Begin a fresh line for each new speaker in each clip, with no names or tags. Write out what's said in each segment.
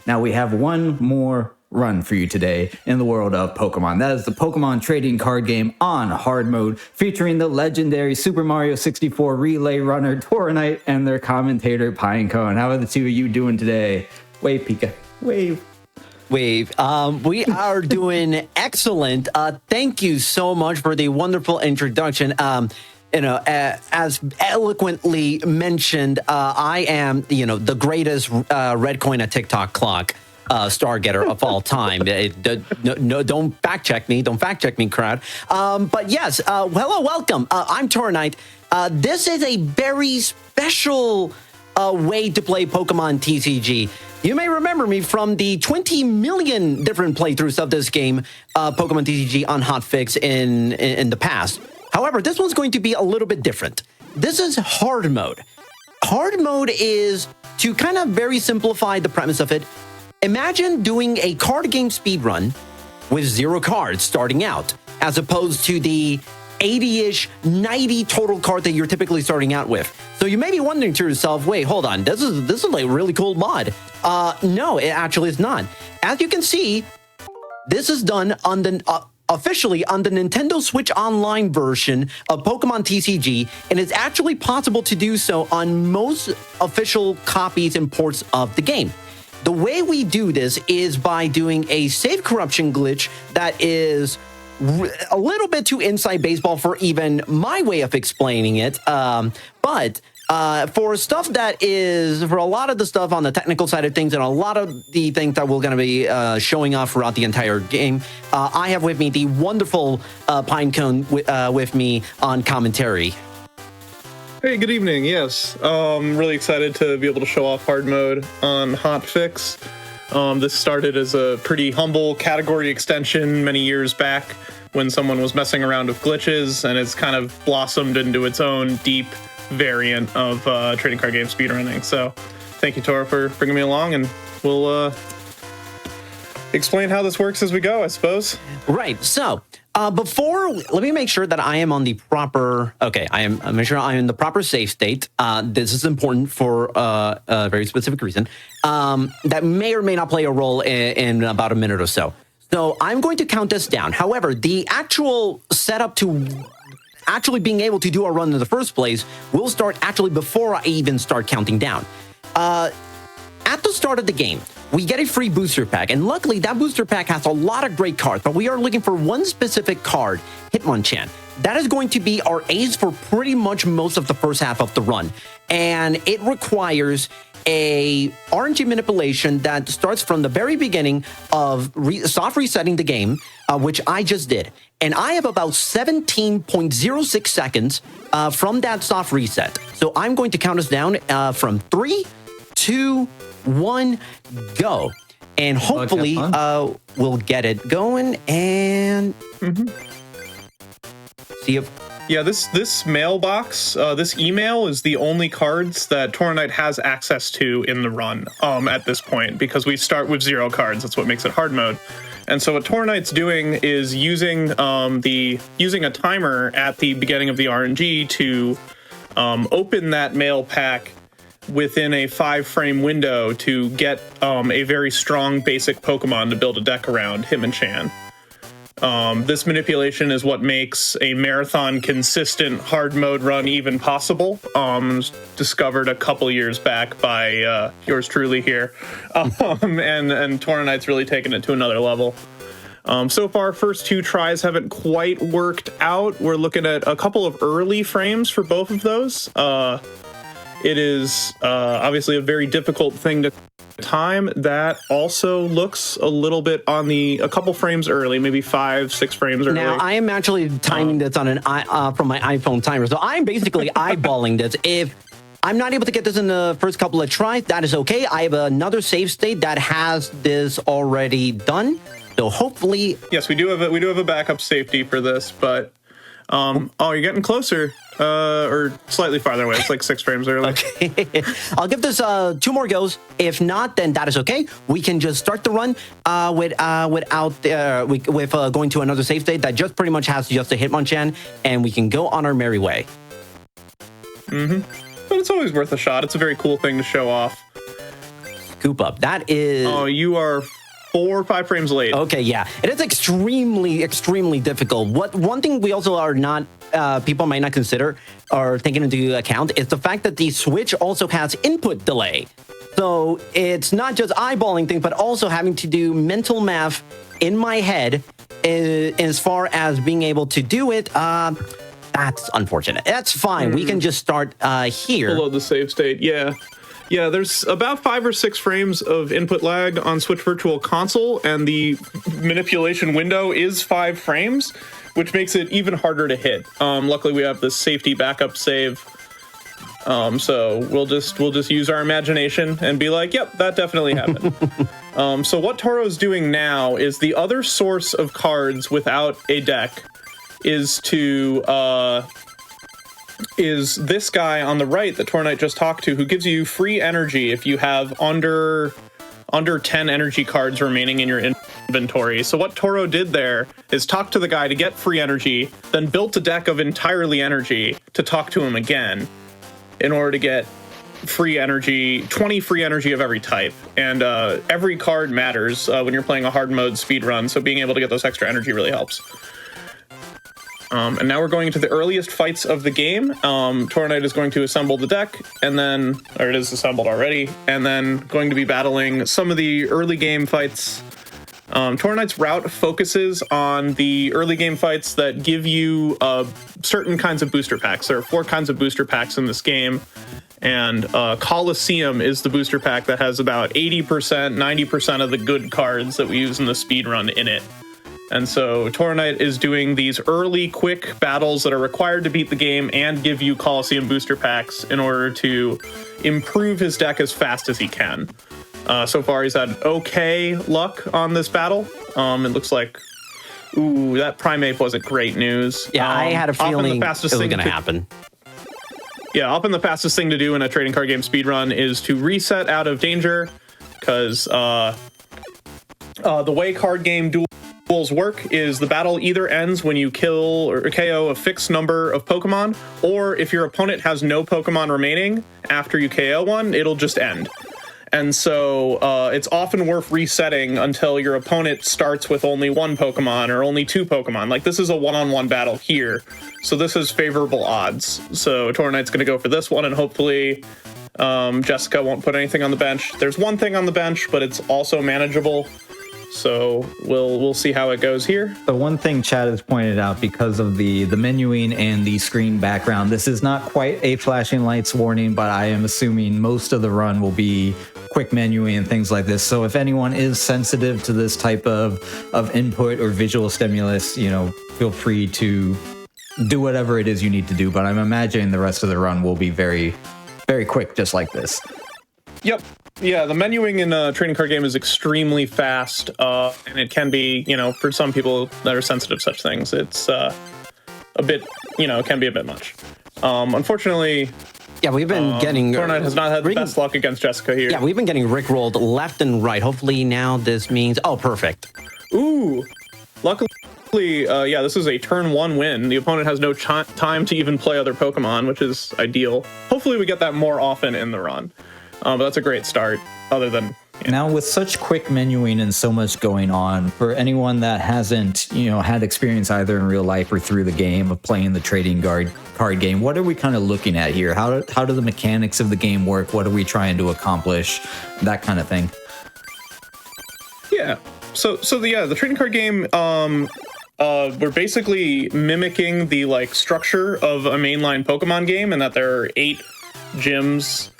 Now we have one more run for you today in the world of Pokemon. That is the Pokemon trading card game on hard mode, featuring the legendary Super Mario 64 relay runner Tornite and their commentator Pinecone. How are the two of you doing today? Wave, Pika. Wave.
We are doing excellent. Thank you so much for the wonderful introduction. As eloquently mentioned, I am, the greatest red coin at TikTok clock star getter of all time. No, don't fact check me. Don't fact check me, crowd. But yes, hello, welcome. I'm Tornite. This is a very special way to play Pokemon TCG. You may remember me from the 20 million different playthroughs of this game, Pokemon TCG on Hotfix in the past. However, this one's going to be a little bit different. This is hard mode. Hard mode is, to kind of very simplify the premise of it, imagine doing a card game speedrun with 0 cards starting out, as opposed to the 80-ish, 90 total card that you're typically starting out with. So you may be wondering to yourself, wait, hold on, this is like a really cool mod. No, it actually is not. As you can see, this is done on the officially on the Nintendo Switch Online version of Pokemon TCG, and it's actually possible to do so on most official copies and ports of the game. The way we do this is by doing a save corruption glitch that is a little bit too inside baseball for even my way of explaining it. But for stuff that is, for a lot of the stuff on the technical side of things and a lot of the things that we're going to be showing off throughout the entire game, I have with me the wonderful Pinecone with me on commentary.
Hey, good evening. Yes, really excited to be able to show off hard mode on Hotfix. This started as a pretty humble category extension many years back when someone was messing around with glitches, and it's kind of blossomed into its own deep variant of trading card game speedrunning. So thank you, Tora, for bringing me along, and we'll explain how this works as we go, I suppose.
Right. So let me make sure that I am on the proper. Okay, I'm make sure I'm in the proper save state. This is important for a very specific reason that may or may not play a role in about a minute or so. So I'm going to count this down. However, the actual setup to actually being able to do a run in the first place will start actually before I even start counting down. At the start of the game, we get a free booster pack, and luckily that booster pack has a lot of great cards, but we are looking for one specific card, Hitmonchan. That is going to be our ace for pretty much most of the first half of the run, and it requires a RNG manipulation that starts from the very beginning of soft resetting the game, which I just did. And I have about 17.06 seconds from that soft reset. So I'm going to count us down from 3, 2, 1, go. And hopefully we'll get it going and see if...
Yeah, this mailbox, this email is the only cards that Tornite has access to in the run at this point, because we start with 0 cards. That's what makes it hard mode. And so what Tornite's doing is using a timer at the beginning of the RNG to open that mail pack within a 5-frame window to get a very strong basic Pokemon to build a deck around, Hitmonchan. This manipulation is what makes a marathon consistent hard mode run even possible. Discovered a couple years back by yours truly here. And Tornite's really taken it to another level. So far, first 2 tries haven't quite worked out. We're looking at a couple of early frames for both of those. It is obviously a very difficult thing to time. That also looks a little bit on a couple frames early, maybe 5-6 frames early.
Now I am actually timing this on from my iPhone timer, so I'm basically eyeballing this. If I'm not able to get this in the first couple of tries, that is okay. I have another save state that has this already done, so hopefully.
Yes, we do have a backup safety for this, but oh, you're getting closer. Or slightly farther away. It's like 6 frames early.
Okay. I'll give this 2 more goes. If not, then that is okay. We can just start the run without going to another save state that just pretty much has just a Hitmonchan, and we can go on our merry way.
But it's always worth a shot. It's a very cool thing to show off.
Koopa. That is...
Oh, you are 4 or 5 frames late.
Okay, yeah. It is extremely, extremely difficult. One thing we also are not, people might not consider or taking into account is the fact that the Switch also has input delay. So it's not just eyeballing things, but also having to do mental math in my head as far as being able to do it. That's unfortunate. That's fine. We can just start here.
Below the save state, yeah. Yeah, there's about 5 or 6 frames of input lag on Switch Virtual Console, and the manipulation window is 5 frames, which makes it even harder to hit. Luckily, we have this safety backup save, so we'll just use our imagination and be like, "Yep, that definitely happened." So what Toro's doing now is the other source of cards without a deck is this guy on the right that Tornite just talked to, who gives you free energy if you have under 10 energy cards remaining in your inventory. So what Toro did there is talk to the guy to get free energy, then built a deck of entirely energy to talk to him again in order to get free energy, 20 free energy of every type. And every card matters when you're playing a hard mode speedrun, so being able to get those extra energy really helps. And now we're going into the earliest fights of the game. Tornite is going to assemble the deck, and then, or it is assembled already, and then going to be battling some of the early game fights. Tornite's route focuses on the early game fights that give you certain kinds of booster packs. There are 4 kinds of booster packs in this game, and Coliseum is the booster pack that has about 80%, 90% of the good cards that we use in the speedrun in it. And so Tornite is doing these early, quick battles that are required to beat the game and give you Coliseum booster packs in order to improve his deck as fast as he can. So far, he's had okay luck on this battle. It looks like, ooh, that Primeape wasn't great news.
Yeah, I had a feeling it was going to happen.
Yeah, often the fastest thing to do in a trading card game speedrun is to reset out of danger, because the way card game duels work is the battle either ends when you kill or KO a fixed number of Pokemon, or if your opponent has no Pokemon remaining after you KO one, it'll just end. And so it's often worth resetting until your opponent starts with only 1 Pokemon or only 2 Pokemon. Like, this is a one-on-one battle here, so this is favorable odds. So Tornite's going to go for this one, and hopefully Jessica won't put anything on the bench. There's one thing on the bench, but it's also manageable. So we'll see how it goes here.
The one thing Chad has pointed out, because of the menuing and the screen background, this is not quite a flashing lights warning, but I am assuming most of the run will be quick menuing and things like this. So if anyone is sensitive to this type of input or visual stimulus, feel free to do whatever it is you need to do. But I'm imagining the rest of the run will be very, very quick, just like this.
Yep. Yeah, the menuing in a trading card game is extremely fast, and it can be, for some people that are sensitive to such things, it's a bit, it can be a bit much. Unfortunately,
yeah, we've been getting...
Tornite has not had the best luck against Jessica here.
Yeah, we've been getting rickrolled left and right. Hopefully now this means... Oh, perfect.
Ooh. Luckily, this is a turn 1 win. The opponent has no time to even play other Pokemon, which is ideal. Hopefully we get that more often in the run. But that's a great start, other than...
Now, with such quick menuing and so much going on, for anyone that hasn't, had experience either in real life or through the game of playing the trading card game, what are we kind of looking at here? How do the mechanics of the game work? What are we trying to accomplish? That kind of thing.
Yeah. So the trading card game, we're basically mimicking the structure of a mainline Pokemon game, and that there are 8 gyms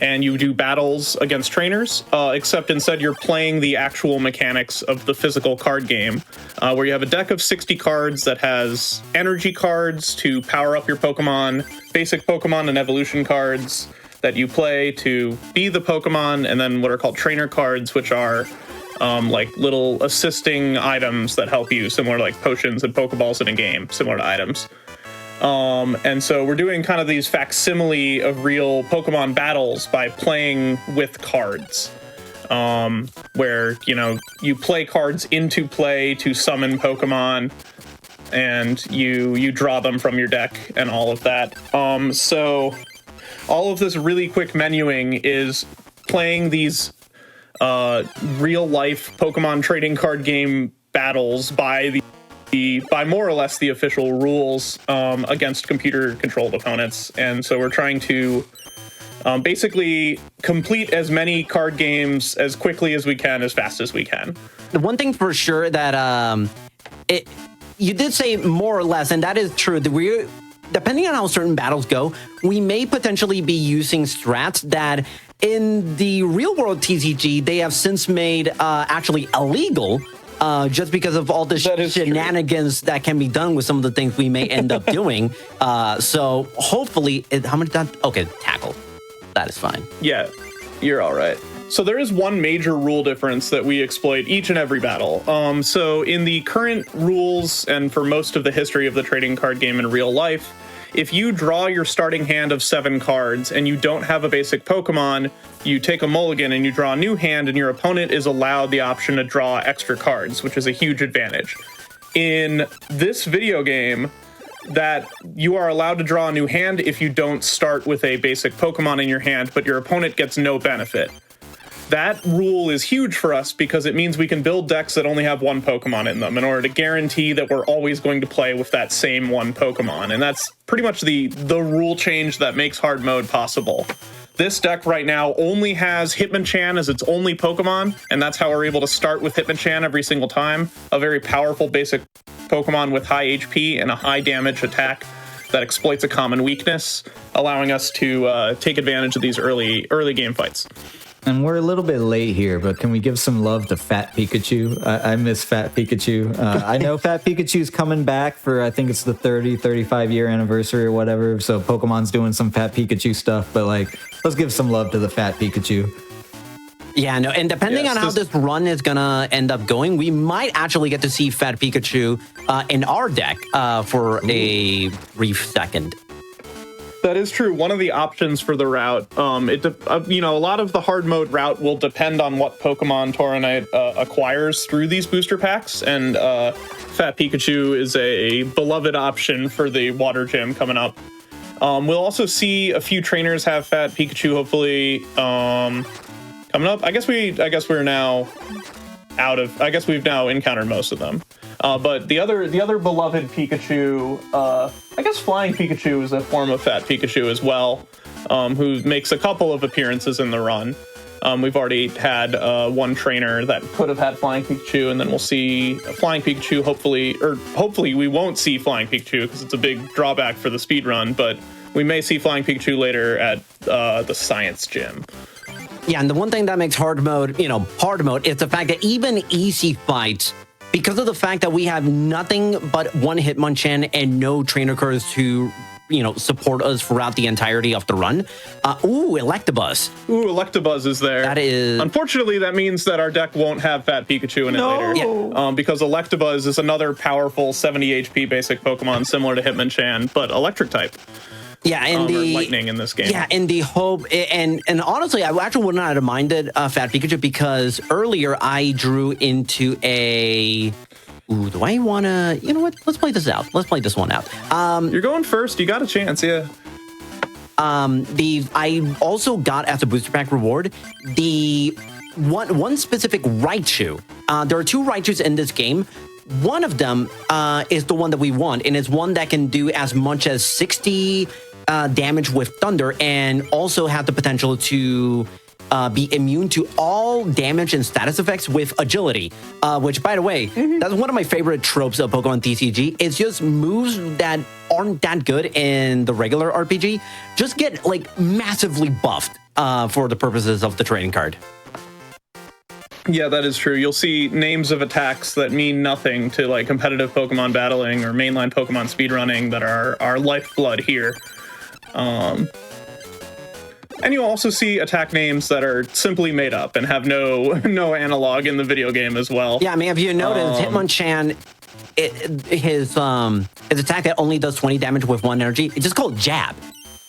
and you do battles against trainers, except instead you're playing the actual mechanics of the physical card game, where you have a deck of 60 cards that has energy cards to power up your Pokemon, basic Pokemon and evolution cards that you play to be the Pokemon, and then what are called trainer cards, which are little assisting items that help you, similar to potions and Pokeballs in a game, similar to items. And so we're doing kind of these facsimile of real Pokemon battles by playing with cards, where, you play cards into play to summon Pokemon, and you draw them from your deck and all of that. So all of this really quick menuing is playing these real life Pokemon trading card game battles by more or less the official rules against computer controlled opponents. And so we're trying to basically complete as many card games as quickly as we can, as fast as we can.
The one thing for sure that you did say more or less, and that is true. Depending on how certain battles go, we may potentially be using strats that in the real world TCG, they have since made actually illegal, just because of all the shenanigans that can be done with some of the things we may end up doing. So hopefully, how many times? Okay, tackle. That is fine.
Yeah, you're all right. So there is one major rule difference that we exploit each and every battle. So in the current rules and for most of the history of the trading card game in real life, if you draw your starting hand of 7 cards and you don't have a basic Pokemon, you take a mulligan and you draw a new hand, and your opponent is allowed the option to draw extra cards, which is a huge advantage. In this video game, that you are allowed to draw a new hand if you don't start with a basic Pokemon in your hand, but your opponent gets no benefit. That rule is huge for us because it means we can build decks that only have one Pokemon in them in order to guarantee that we're always going to play with that same one Pokemon. And that's pretty much the rule change that makes hard mode possible. This deck right now only has Hitmonchan as its only Pokemon, and that's how we're able to start with Hitmonchan every single time. A very powerful basic Pokemon with high HP and a high damage attack that exploits a common weakness, allowing us to take advantage of these early game fights.
And we're a little bit late here, but can we give some love to Fat Pikachu? I miss Fat Pikachu. I know Fat Pikachu's coming back for, I think it's the 35 year anniversary or whatever. So Pokemon's doing some Fat Pikachu stuff, but like, let's give some love to the Fat Pikachu.
Yeah, no, and depending on how this run is gonna end up going, we might actually get to see Fat Pikachu in our deck for a brief second.
That is true. One of the options for the route, a lot of the hard mode route will depend on what Pokemon Tornite acquires through these booster packs, and Fat Pikachu is a beloved option for the Water Gym coming up. We'll also see a few trainers have Fat Pikachu, hopefully, coming up. I guess we're now we've now encountered most of them. But the other beloved Pikachu, I guess Flying Pikachu is a form of Fat Pikachu as well, who makes a couple of appearances in the run. We've already had one trainer that could have had Flying Pikachu, and then we'll see Flying Pikachu, hopefully we won't see Flying Pikachu because it's a big drawback for the speed run, but we may see Flying Pikachu later at the Science Gym.
Yeah, and the one thing that makes hard mode is the fact that even easy fights, because of the fact that we have nothing but one Hitmonchan and no trainer cards to, support us throughout the entirety of the run. Electabuzz.
Electabuzz is there.
That is...
Unfortunately, that means that our deck won't have Fat Pikachu in it later.
Yeah.
Because Electabuzz is another powerful 70 HP basic Pokemon similar to Hitmonchan, but electric type.
Yeah, and
or lightning in this game.
Yeah, and the hope, and honestly, I actually would not have minded Fat Pikachu because earlier I drew into a. Ooh, do I want to? You know what? Let's play this out. Let's play this one out.
You're going first. You got a chance, yeah.
I also got as a booster pack reward the one specific Raichu. There are 2 Raichus in this game. One of them is the one that we want, and it's one that can do as much as 60 damage with Thunder, and also have the potential to be immune to all damage and status effects with Agility, which, by the way, that's one of my favorite tropes of Pokemon TCG. It's just moves that aren't that good in the regular RPG just get like massively buffed for the purposes of the trading card.
Yeah, that is true. You'll see names of attacks that mean nothing to like competitive Pokemon battling or mainline Pokemon speedrunning that are our lifeblood here. And you'll also see attack names that are simply made up and have no analog in the video game as well.
Yeah, I mean, if you notice, Hitmonchan, his attack that only does 20 damage with 1 energy, it's just called Jab.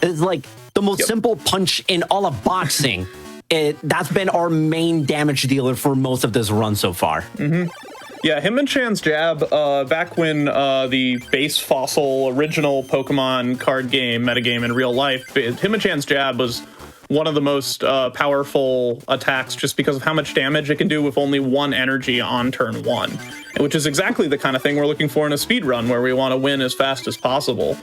It's like the most simple punch in all of boxing. That's been our main damage dealer for most of this run so far.
Mm-hmm. Yeah, Hitmonchan's Jab, back when the base fossil original Pokemon card game, metagame in real life, Hitmonchan's Jab was one of the most powerful attacks just because of how much damage it can do with only one energy on turn one, which is exactly the kind of thing we're looking for in a speed run where we want to win as fast as possible.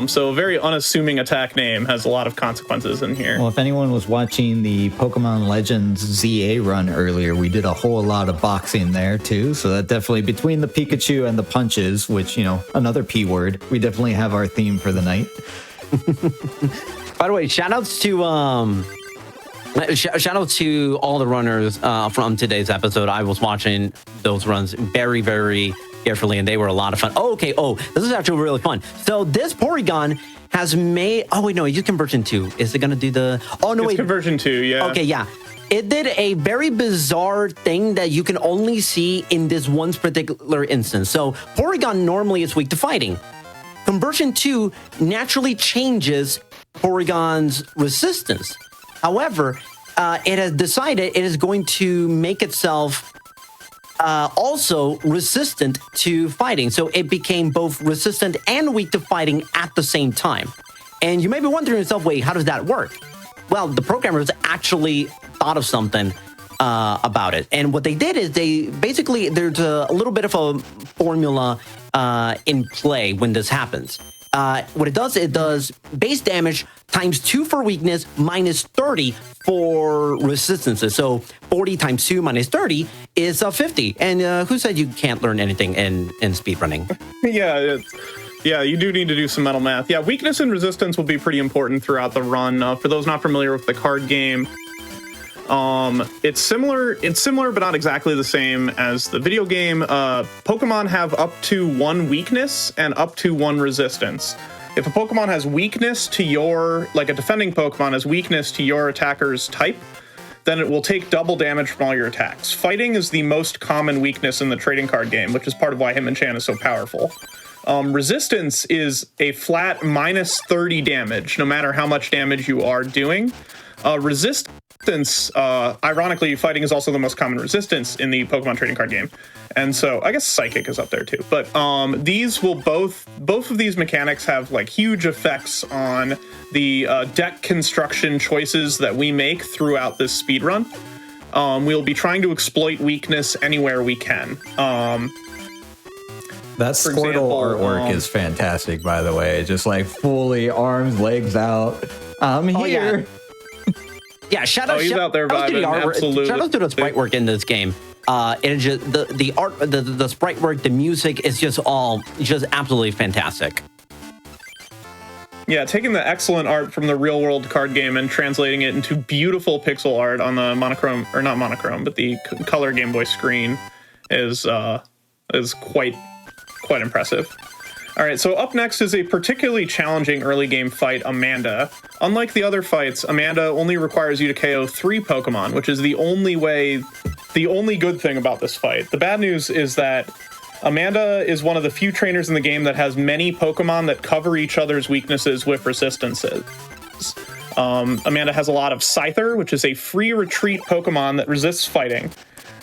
So a very unassuming attack name has a lot of consequences in here.
Well, if anyone was watching the Pokemon Legends ZA run earlier, we did a whole lot of boxing there too. So that definitely, between the Pikachu and the punches, which, you know, another P word, we definitely have our theme for the night.
By the way, shout outs to all the runners from today's episode. I was watching those runs very, very carefully, and they were a lot of fun. Oh, okay. Oh, this is actually really fun. So this Porygon has made... Oh, wait, no, it's conversion 2. Is it going to do the... Oh, no,
it's
wait.
conversion 2, yeah.
Okay, yeah. It did a very bizarre thing that you can only see in this one particular instance. So Porygon normally is weak to fighting. Conversion 2 naturally changes Porygon's resistance. However, it has decided it is going to make itself also resistant to fighting. So it became both resistant and weak to fighting at the same time. And you may be wondering yourself, wait, how does that work? Well, the programmers actually thought of something about it. And what they did is there's a little bit of a formula in play when this happens. What it does base damage times 2 for weakness minus 30 for resistances. So 40 times 2 minus 30 is 50. And who said you can't learn anything in speedrunning?
Yeah, you do need to do some mental math. Yeah, weakness and resistance will be pretty important throughout the run. For those not familiar with the card game, it's similar, but not exactly the same as the video game. Pokemon have up to 1 weakness and up to 1 resistance. If a Pokemon has weakness to like a defending Pokemon has weakness to your attacker's type, then it will take double damage from all your attacks. Fighting is the most common weakness in the trading card game, which is part of why Hitmonchan is so powerful. Resistance is a flat minus 30 damage, no matter how much damage you are doing. Resistance, ironically, fighting is also the most common resistance in the Pokemon trading card game. And so I guess Psychic is up there too. But these will both of these mechanics have like huge effects on the deck construction choices that we make throughout this speed run. We'll be trying to exploit weakness anywhere we can.
That Squirtle artwork is fantastic, by the way. Just like fully arms, legs out. I'm here.
Yeah, shout out
out there vibing, absolutely.
Shout out to the sprite work in this game. It is just the art, the sprite work, the music is just absolutely fantastic.
Yeah, taking the excellent art from the real world card game and translating it into beautiful pixel art on the monochrome, or not monochrome, but the color Game Boy screen is quite impressive. All right, so up next is a particularly challenging early game fight, Amanda. Unlike the other fights, Amanda only requires you to KO 3 Pokemon, which is the only good thing about this fight. The bad news is that Amanda is one of the few trainers in the game that has many Pokemon that cover each other's weaknesses with resistances. Amanda has a lot of Scyther, which is a free retreat Pokemon that resists fighting.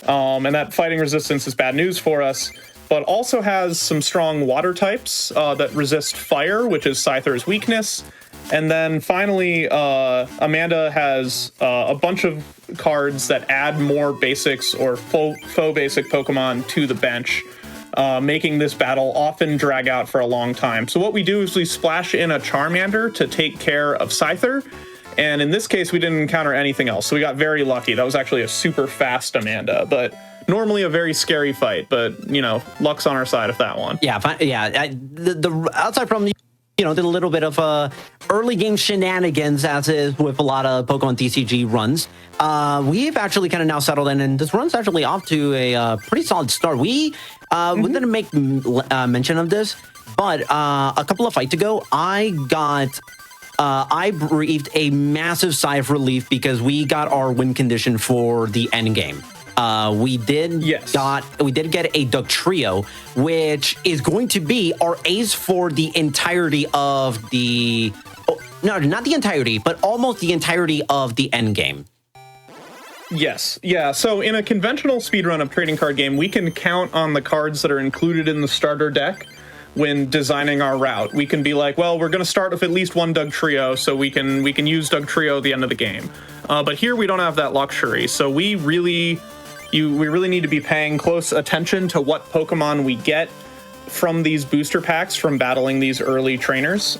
And that fighting resistance is bad news for us, but also has some strong water types that resist fire, which is Scyther's weakness. And then finally, Amanda has a bunch of cards that add more basics or faux basic Pokemon to the bench, making this battle often drag out for a long time. So what we do is we splash in a Charmander to take care of Scyther. And in this case, we didn't encounter anything else. So we got very lucky. That was actually a super fast Amanda, but normally a very scary fight. But, you know, luck's on our side of that one.
Yeah, the outside from the little bit of early game shenanigans, as is with a lot of Pokemon TCG runs. We've actually kind of now settled in, and this run's actually off to a pretty solid start. We didn't make mention of this, but a couple of fights ago, I breathed a massive sigh of relief because we got our win condition for the end game. We did get a Dugtrio, which is going to be our ace for the entirety of the... Oh, no, not the entirety, but almost the entirety of the end game.
Yes. Yeah. So in a conventional speedrun of trading card game, we can count on the cards that are included in the starter deck when designing our route. We can be like, well, we're going to start with at least one Dugtrio, so we can use Dugtrio at the end of the game. But here we don't have that luxury, so we really need to be paying close attention to what Pokemon we get from these booster packs from battling these early trainers.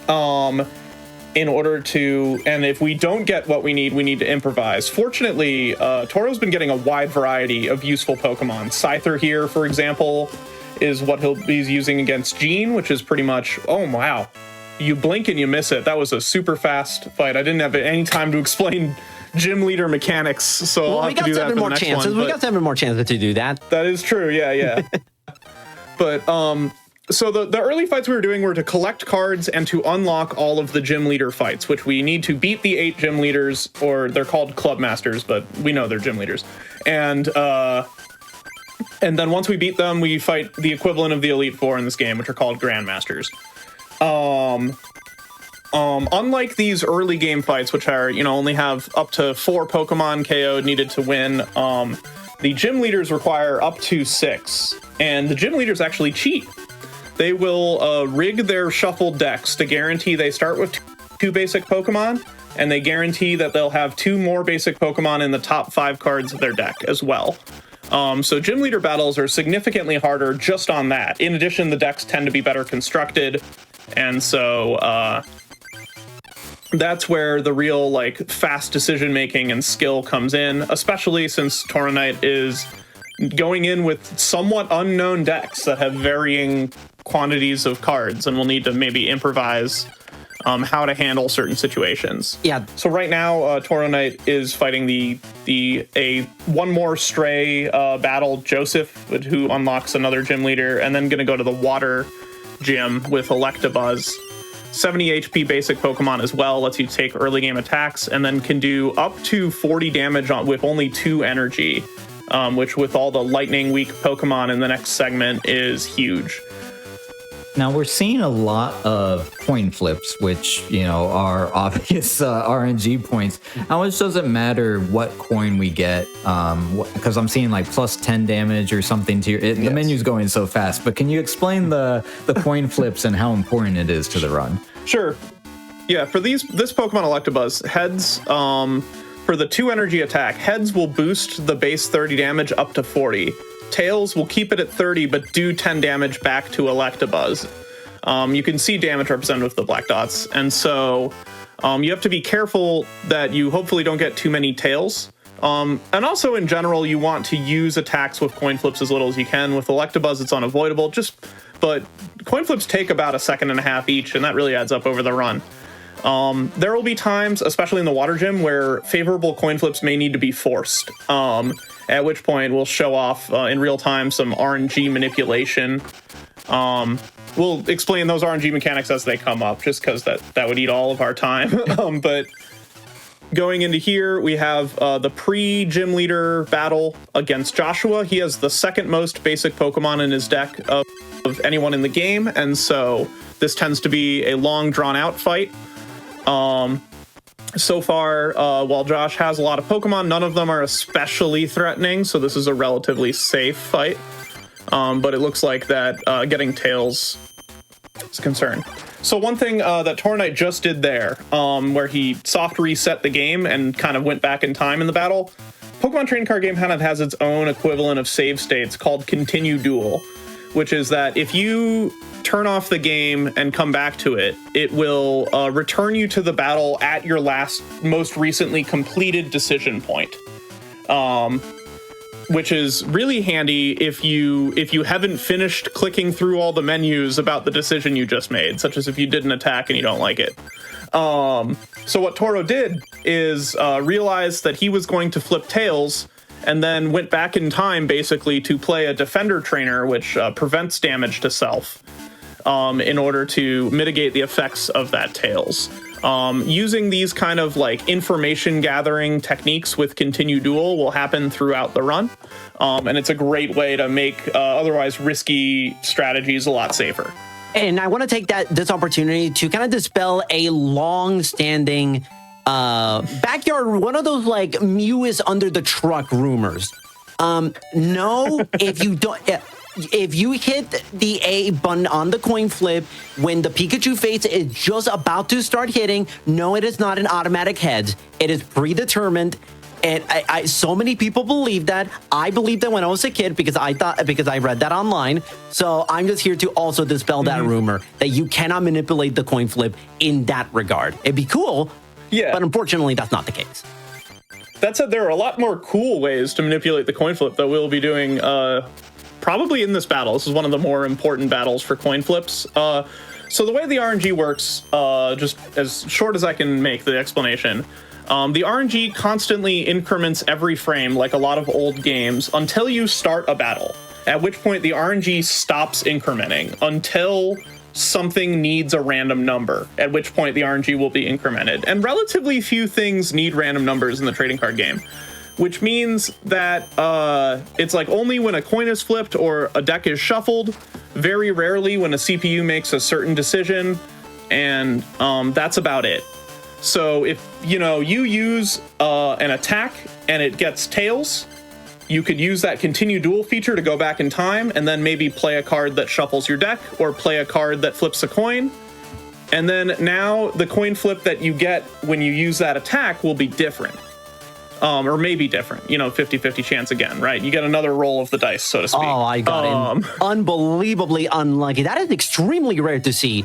In order to, and if we don't get what we need to improvise. Fortunately, Toro's been getting a wide variety of useful Pokemon. Scyther here, for example, is what he's using against Gene, which is pretty much, oh wow, you blink and you miss it. That was a super fast fight. I didn't have any time to explain gym leader mechanics, so I'll have to do that for the next one.
We got 7 more chances to do that.
That is true, yeah. But, so the early fights we were doing were to collect cards and to unlock all of the gym leader fights, which we need to beat the 8 gym leaders, or they're called club masters, but we know they're gym leaders. And then once we beat them, we fight the equivalent of the Elite Four in this game, which are called grandmasters. Unlike these early game fights, which are, only have up to 4 Pokemon KO'd needed to win, the gym leaders require up to 6, and the gym leaders actually cheat. They will rig their shuffled decks to guarantee they start with 2 basic Pokemon, and they guarantee that they'll have 2 more basic Pokemon in the top 5 cards of their deck as well. So gym leader battles are significantly harder just on that. In addition, the decks tend to be better constructed, and so that's where the real fast decision making and skill comes in, especially since Tornite is going in with somewhat unknown decks that have varying quantities of cards, and we'll need to maybe improvise how to handle certain situations.
Yeah.
So right now, Toro Knight is fighting a one more stray battle, Joseph, who unlocks another gym leader, and then gonna go to the water gym with Electabuzz. 70 HP basic Pokemon as well, lets you take early game attacks, and then can do up to 40 damage with only 2 energy, which with all the lightning weak Pokemon in the next segment is huge.
Now we're seeing a lot of coin flips, which, are obvious RNG points. How much does it matter what coin we get? Because I'm seeing plus 10 damage or something to your... Yes. The menu's going so fast, but can you explain the coin flips and how important it is to the run?
Sure. Yeah, for this Pokemon Electabuzz, heads, for the 2 energy attack, heads will boost the base 30 damage up to 40. Tails will keep it at 30, but do 10 damage back to Electabuzz. You can see damage represented with the black dots. And so you have to be careful that you hopefully don't get too many tails. And also, in general, you want to use attacks with coin flips as little as you can. With Electabuzz, it's unavoidable. But coin flips take about 1.5 seconds each, and that really adds up over the run. There will be times, especially in the water gym, where favorable coin flips may need to be forced. At which point we'll show off in real time some RNG manipulation. We'll explain those RNG mechanics as they come up, just because that would eat all of our time. But going into here, we have the pre-gym leader battle against Joshua. He has the second most basic Pokemon in his deck of anyone in the game, and so this tends to be a long, drawn-out fight. So far, while Josh has a lot of Pokemon, none of them are especially threatening, so this is a relatively safe fight. But it looks like that getting Tails is a concern. So one thing that Tornite just did there, where he soft reset the game and kind of went back in time in the battle, Pokemon trading card game kind of has its own equivalent of save states called Continue Duel, which is that if you turn off the game and come back to it, it will return you to the battle at your most recently completed decision point, which is really handy if you haven't finished clicking through all the menus about the decision you just made, such as if you did an attack and you don't like it. So what Toro did is realize that he was going to flip Tails, and then went back in time basically to play a defender trainer, which prevents damage to self, in order to mitigate the effects of that Tails. Using these kind of information gathering techniques with Continue Duel will happen throughout the run, and it's a great way to make otherwise risky strategies a lot safer.
And I want to take this opportunity to kind of dispel a long-standing backyard, one of those Mew is under the truck rumors. No, if you don't, if you hit the A button on the coin flip when the Pikachu face is just about to start hitting, no, it is not an automatic heads. It is predetermined. And so many people believe that. I believed that when I was a kid because I read that online. So I'm just here to also dispel that rumor that you cannot manipulate the coin flip in that regard. It'd be cool, but unfortunately, that's not the case.
That said, there are a lot more cool ways to manipulate the coin flip that we'll be doing probably in this battle. This is one of the more important battles for coin flips. So the way the RNG works, just as short as I can make the explanation, the RNG constantly increments every frame like a lot of old games until you start a battle, at which point the RNG stops incrementing until something needs a random number, at which point the RNG will be incremented. And relatively few things need random numbers in the trading card game, which means that it's like only when a coin is flipped or a deck is shuffled, very rarely when a CPU makes a certain decision, and that's about it. So if you use an attack and it gets tails, you could use that continue duel feature to go back in time and then maybe play a card that shuffles your deck or play a card that flips a coin. And then now the coin flip that you get when you use that attack will be different. Or maybe different, 50-50 chance again, right? You get another roll of the dice, so to speak.
Oh, I got it. Unbelievably unlucky. That is extremely rare to see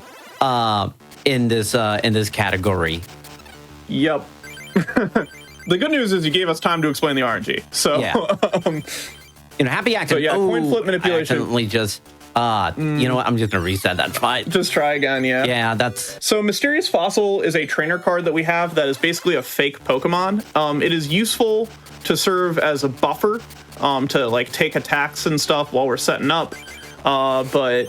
in this category.
Yep. The good news is you gave us time to explain the RNG. So,
yeah. Happy accident.
So yeah, coin flip manipulation.
I accidentally just, you know what? I'm just gonna reset that. Fine.
Just try again. Yeah.
Yeah, that's.
So Mysterious Fossil is a trainer card that we have that is basically a fake Pokemon. It is useful to serve as a buffer, to like take attacks and stuff while we're setting up. But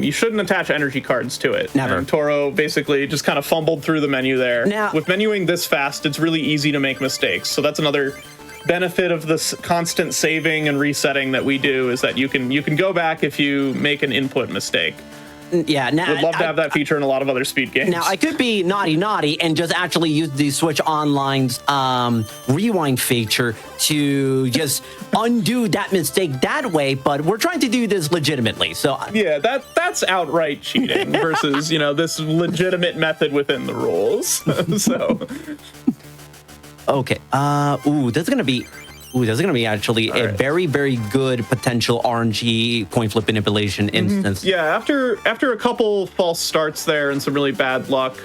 you shouldn't attach energy cards to it.
Never.
And Toro basically just kind of fumbled through the menu there.
Now,
with menuing this fast, it's really easy to make mistakes. So that's another benefit of this constant saving and resetting that we do, is that you can go back if you make an input mistake.
Yeah, now
would love to have that feature in a lot of other speed games.
Now I could be naughty and just actually use the Switch Online's rewind feature to just undo that mistake that way, but we're trying to do this legitimately. So
yeah, that's outright cheating versus this legitimate method within the rules. So
okay, that's gonna be actually a very, very good potential RNG coin flip manipulation instance.
Yeah, after a couple false starts there and some really bad luck,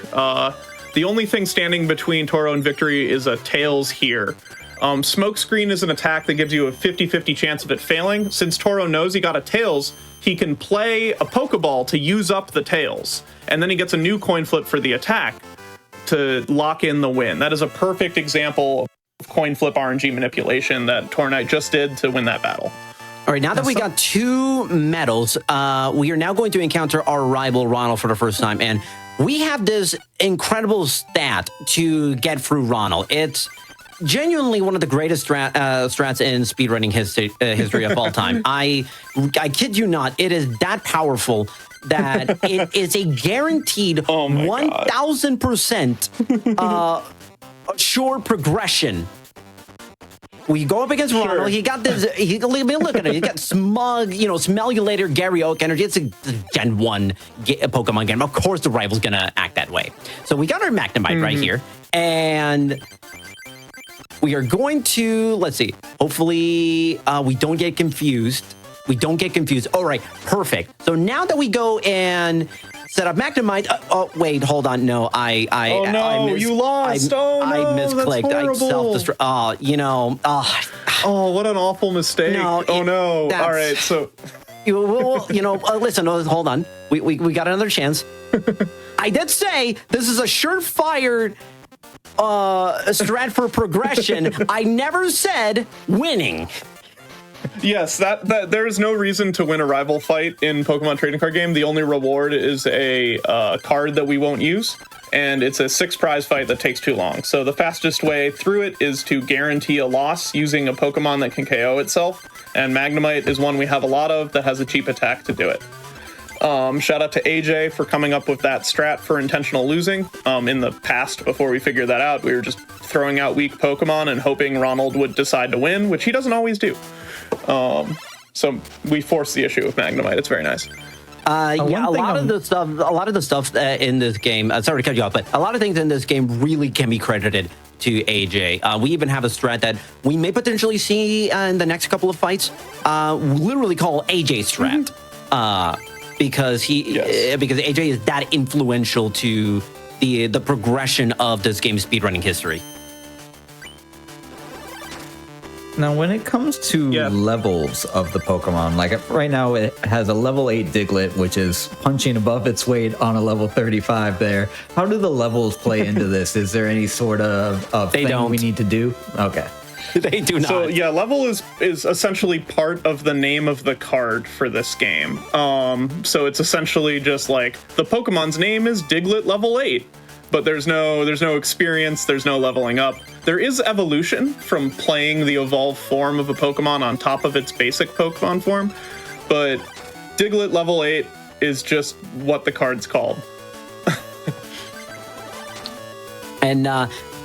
the only thing standing between Toro and victory is a tails here. Smokescreen is an attack that gives you a 50-50 chance of it failing. Since Toro knows he got a tails, he can play a Pokeball to use up the tails, and then he gets a new coin flip for the attack to lock in the win. That is a perfect example of coin flip RNG manipulation that Tornite just did to win that battle.
All right, now that we got 2 medals, we are now going to encounter our rival Ronald for the first time, and we have this incredible stat to get through Ronald. It's genuinely one of the greatest strats in speedrunning history of all time. I kid you not, it is that powerful that it is a guaranteed 1,000% sure progression. We go up against Ronald. He got this. Look at him. He got smug, smell you later, Gary Oak energy. It's a Gen 1 Pokemon game. Of course, the rival's gonna act that way. So we got our Magnemite right here, and we are going to, let's see. Hopefully, we don't get confused. All right, perfect. So now that we go and set up Magnemite. Wait, hold on. No,
you lost.
I misclicked. I self-destruct.
Oh, what an awful mistake. No, All right, so.
Listen, hold on. We got another chance. I did say this is a surefire strat for progression. I never said winning.
Yes, that there is no reason to win a rival fight in Pokemon trading card game. The only reward is a card that we won't use, and it's a 6 prize fight that takes too long. So the fastest way through it is to guarantee a loss using a Pokemon that can KO itself, and Magnemite is one we have a lot of that has a cheap attack to do it. Shout out to AJ for coming up with that strat for intentional losing. In the past, before we figured that out, we were just throwing out weak Pokemon and hoping Ronald would decide to win, which he doesn't always do. So we force the issue with Magnemite. It's very nice.
Yeah, a lot of the stuff in this game. Sorry to cut you off, but a lot of things in this game really can be credited to AJ. We even have a strat that we may potentially see in the next couple of fights. Literally call AJ strat, because AJ is that influential to the progression of this game's speedrunning history.
Now, when it comes to levels of the Pokemon, like right now it has a level 8 Diglett, which is punching above its weight on a level 35 there. How do the levels play into this? Is there any sort of thing we need to do? Okay.
They do not.
So yeah, level is essentially part of the name of the card for this game. So it's essentially just like the Pokemon's name is Diglett level 8. But there's no experience, there's no leveling up. There is evolution from playing the evolved form of a Pokemon on top of its basic Pokemon form, but Diglett level 8 is just what the card's called.
And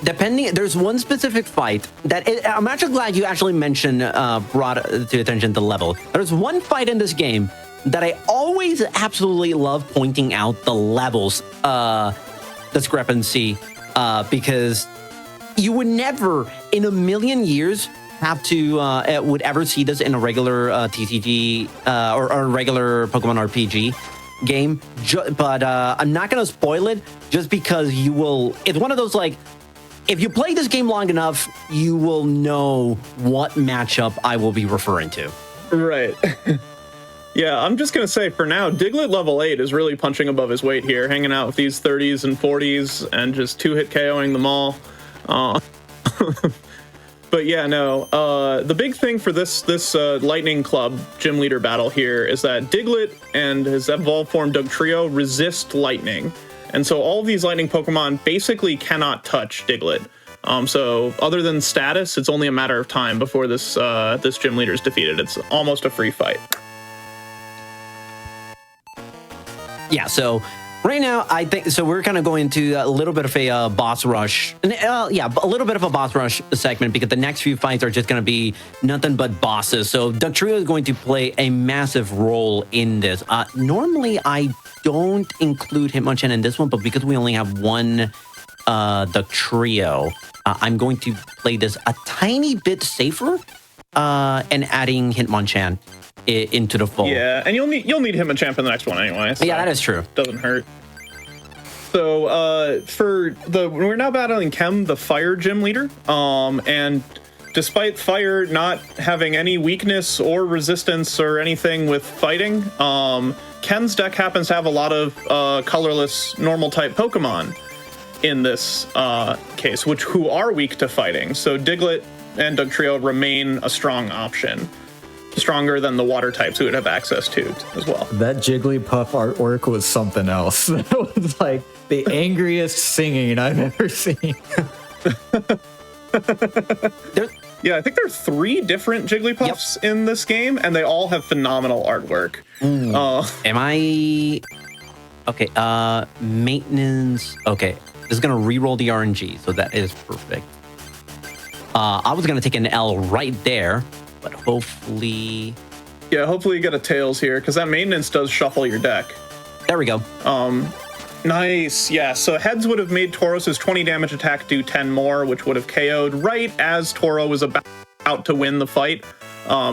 there's one specific fight that I'm actually glad you actually mentioned, brought to attention the level. There's one fight in this game that I always absolutely love pointing out the levels discrepancy, because you would never in a million years have to would ever see this in a regular TCG or a regular Pokemon RPG game. But I'm not gonna spoil it just because you will. It's one of those, like, if you play this game long enough, you will know what matchup I will be referring to.
Right. Yeah, I'm just going to say, for now, Diglett level 8 is really punching above his weight here, hanging out with these 30s and 40s and just two-hit KOing them all. But yeah, no, the big thing for this Lightning Club gym leader battle here is that Diglett and his evolved form Dugtrio resist lightning. And so all of these lightning Pokemon basically cannot touch Diglett. So other than status, it's only a matter of time before this gym leader is defeated. It's almost a free fight.
Yeah, so right now, I think, so we're kind of going to a little bit of a boss rush. A little bit of a boss rush segment, because the next few fights are just going to be nothing but bosses. So Dugtrio is going to play a massive role in this. Normally, I don't include Hitmonchan in this one, but because we only have one Dugtrio, I'm going to play this a tiny bit safer and adding Hitmonchan into the fold.
Yeah, and you'll need Hitmonchan in the next one anyway. So
yeah, that is true.
Doesn't hurt. So we're now battling Kem, the fire gym leader. And despite fire not having any weakness or resistance or anything with fighting, Ken's deck happens to have a lot of colorless normal type Pokemon in this case, who are weak to fighting. So Diglett and Dugtrio remain a strong option. Stronger than the water types we would have access to as well.
That Jigglypuff artwork was something else. That was like the angriest singing I've ever seen.
Yeah, I think there are 3 different Jigglypuffs in this game, and they all have phenomenal artwork.
Am I... Okay, maintenance... Okay, this is going to re-roll the RNG, so that is perfect. I was going to take an L right there, but hopefully...
Yeah, hopefully you get a Tails here, because that maintenance does shuffle your deck.
There we go.
Nice. Yeah, so heads would have made Tauros's 20 damage attack do 10 more, which would have KO'd right as Toro was about to win the fight.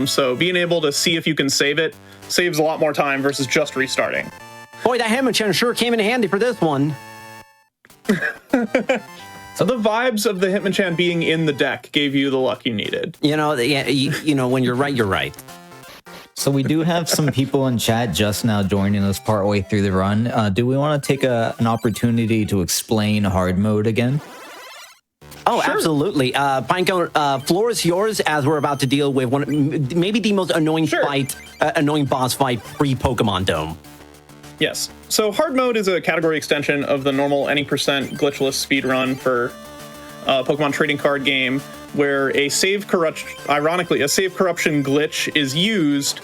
So being able to see if you can save it saves a lot more time versus just restarting.
Boy, that Hitmonchan sure came in handy for this one.
So the vibes of the Hitmonchan being in the deck gave you the luck you needed.
You know, when you're right, you're right.
So we do have some people in chat just now joining us partway through the run. Do we want to take an opportunity to explain hard mode again?
Oh, sure. Absolutely. Pinecone, floor is yours, as we're about to deal with maybe the most annoying annoying boss fight pre-Pokemon Dome.
Yes. So hard mode is a category extension of the normal any percent glitchless speedrun for Pokemon trading card game, where a save corruption glitch is used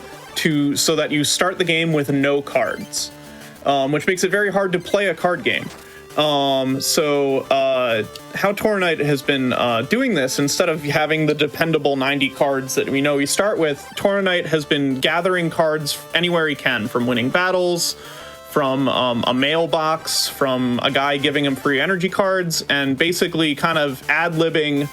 so that you start the game with no cards, which makes it very hard to play a card game. How Tornite has been doing this, instead of having the dependable 90 cards that we know we start with, Tornite has been gathering cards anywhere he can, from winning battles, from a mailbox, from a guy giving him free energy cards, and basically kind of ad-libbing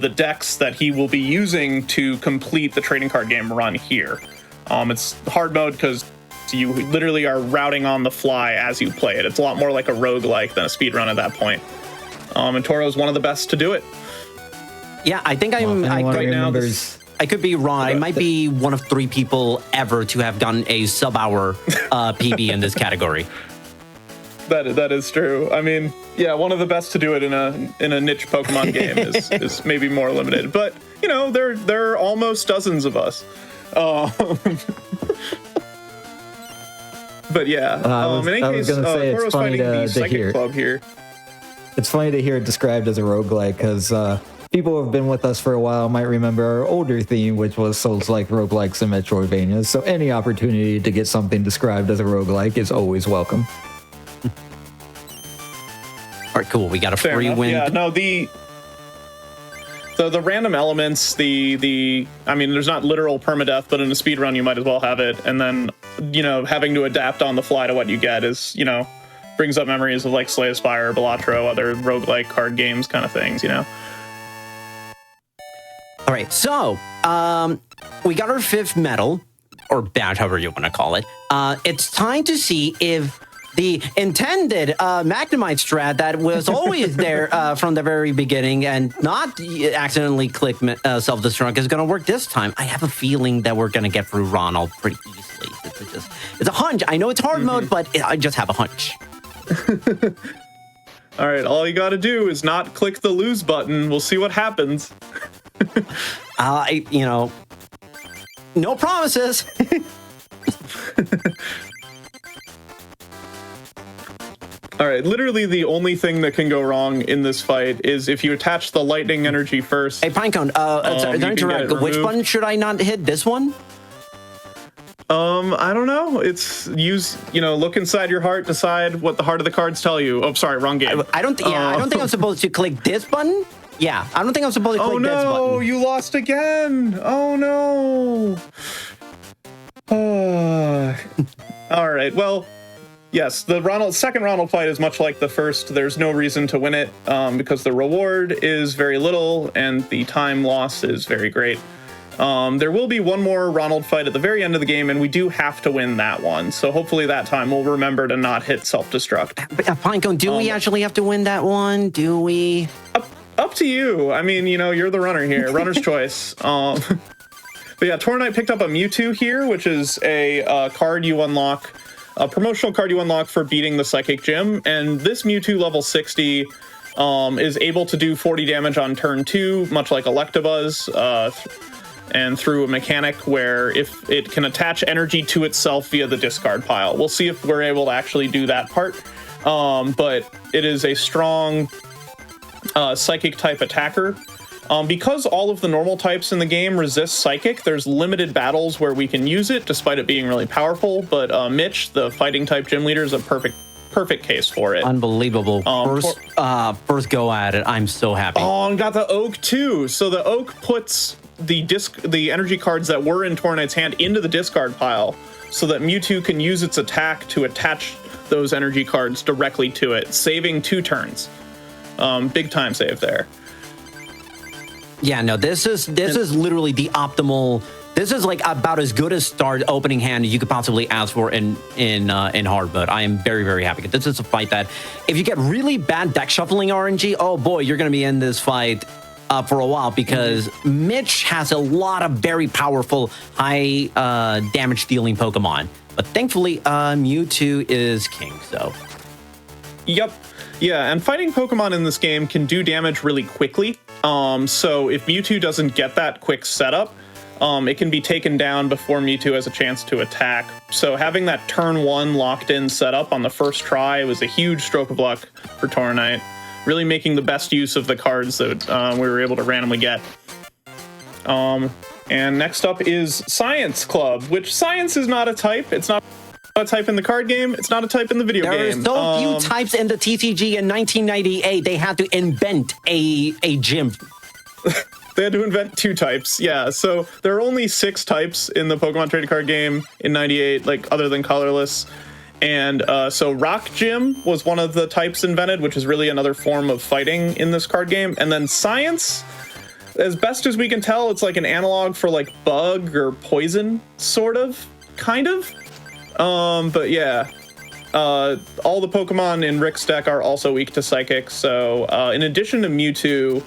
the decks that he will be using to complete the trading card game run here. It's hard mode because you literally are routing on the fly as you play it. It's a lot more like a roguelike than a speedrun at that point. And Toro is one of the best to do it.
Yeah, I think I could be wrong. I might be one of 3 people ever to have gotten a sub-hour PB in this category.
That is true. I mean, yeah, one of the best to do it in a niche Pokemon game is maybe more limited. But you know, there are almost dozens of us. But yeah, in any case, Toro's fighting the Psychic Club here.
It's funny to hear it described as a roguelike because people who have been with us for a while might remember our older theme, which was Souls-like roguelikes and Metroidvanias. So any opportunity to get something described as a roguelike is always welcome.
All right, cool. We got a free win.
Yeah, no, the random elements, I mean, there's not literal permadeath, but in a speedrun you might as well have it. And then, you know, having to adapt on the fly to what you get is, you know, brings up memories of like Slay the Spire, Balatro, other roguelike card games kind of things, you know.
All right, so we got our 5th medal, or badge, however you want to call it. It's time to see if the intended Magnemite strat that was always there from the very beginning and not accidentally click self-destruct is going to work this time. I have a feeling that we're going to get through Ronald pretty easily. It's a hunch. I know it's hard mode, but I just have a hunch.
All right, all you got to do is not click the lose button. We'll see what happens.
You know, no promises.
All right, literally the only thing that can go wrong in this fight is if you attach the lightning energy first.
Hey, Pinecone, which button should I not hit? This one?
I don't know. It's look inside your heart, decide what the heart of the cards tell you. Oh, sorry, wrong game.
I don't think I'm supposed to click this button. Yeah, I don't think I'm supposed to click this button.
Oh no, you lost again. Oh no. All right, well, yes, the second Ronald fight is much like the first. There's no reason to win it because the reward is very little and the time loss is very great. There will be one more Ronald fight at the very end of the game, and we do have to win that one. So hopefully that time we'll remember to not hit self-destruct.
Pinecone, do we actually have to win that one? Do we?
Up to you. I mean, you know, you're the runner here. Runner's choice. But yeah, Tornite picked up a Mewtwo here, which is a card you unlock, a promotional card you unlock for beating the Psychic Gym. And this Mewtwo level 60 is able to do 40 damage on turn 2, much like Electabuzz. And through a mechanic where if it can attach energy to itself via the discard pile. We'll see if we're able to actually do that part. But it is a strong psychic type attacker. Because all of the normal types in the game resist psychic, there's limited battles where we can use it despite it being really powerful. But Mitch, the fighting type gym leader, is a perfect case for it.
Unbelievable. First go at it. I'm so happy.
Oh, and got the Oak too. So the Oak puts the energy cards that were in Tornite's hand into the discard pile so that Mewtwo can use its attack to attach those energy cards directly to it, saving 2 turns. Big time save there.
Yeah, no, this is literally the optimal. This is like about as good a start opening hand you could possibly ask for in hard mode. I am very, very happy. This is a fight that if you get really bad deck shuffling RNG, oh boy, you're going to be in this fight for a while because Mitch has a lot of very powerful, high damage dealing Pokemon. But thankfully, Mewtwo is king, so.
Yep. Yeah, and fighting Pokemon in this game can do damage really quickly. So if Mewtwo doesn't get that quick setup, it can be taken down before Mewtwo has a chance to attack. So having that turn 1 locked in setup on the first try was a huge stroke of luck for Tornite. Really making the best use of the cards that we were able to randomly get. And next up is Science Club, which Science is not a type. It's not a type in the card game. It's not a type in the video game.
There are so few types in the TCG in 1998. They had to invent a gym.
They had to invent 2 types. Yeah, so there are only 6 types in the Pokemon trading card game in 98, like other than colorless. And so Rock Gym was one of the types invented, which is really another form of fighting in this card game. And then Science, as best as we can tell, it's like an analog for like Bug or Poison, sort of, kind of. But yeah, all the Pokemon in Rick's deck are also weak to Psychic. So in addition to Mewtwo,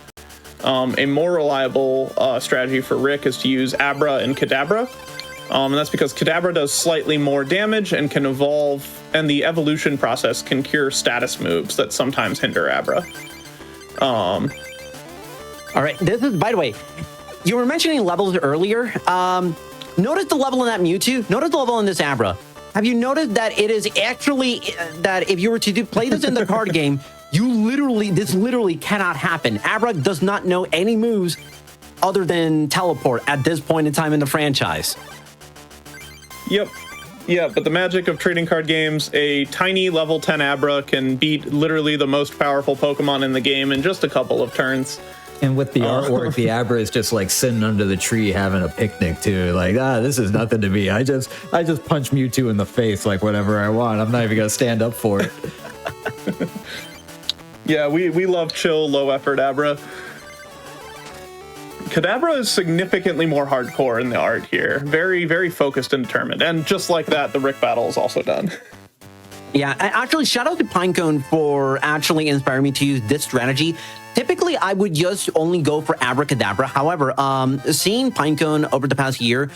a more reliable strategy for Rick is to use Abra and Kadabra. And that's because Kadabra does slightly more damage and can evolve, and the evolution process can cure status moves that sometimes hinder Abra.
All right, this is, by the way, you were mentioning levels earlier. Notice the level in that Mewtwo. Notice the level in this Abra. Have you noticed that it is actually, that if you were to play this in the card game, this literally cannot happen. Abra does not know any moves other than teleport at this point in time in the franchise.
Yep. Yeah, but the magic of trading card games, a tiny level 10 Abra can beat literally the most powerful Pokemon in the game in just a couple of turns.
And with the artwork, the Abra is just like sitting under the tree having a picnic too. Like, this is nothing to me. I just punch Mewtwo in the face like whatever I want. I'm not even gonna stand up for it.
Yeah, we love chill, low effort Abra. Kadabra is significantly more hardcore in the art here. Very, very focused and determined. And just like that, the Rick battle is also done.
Yeah, actually, shout out to Pinecone for actually inspiring me to use this strategy. Typically, I would just only go for Abracadabra. However, seeing Pinecone over the past year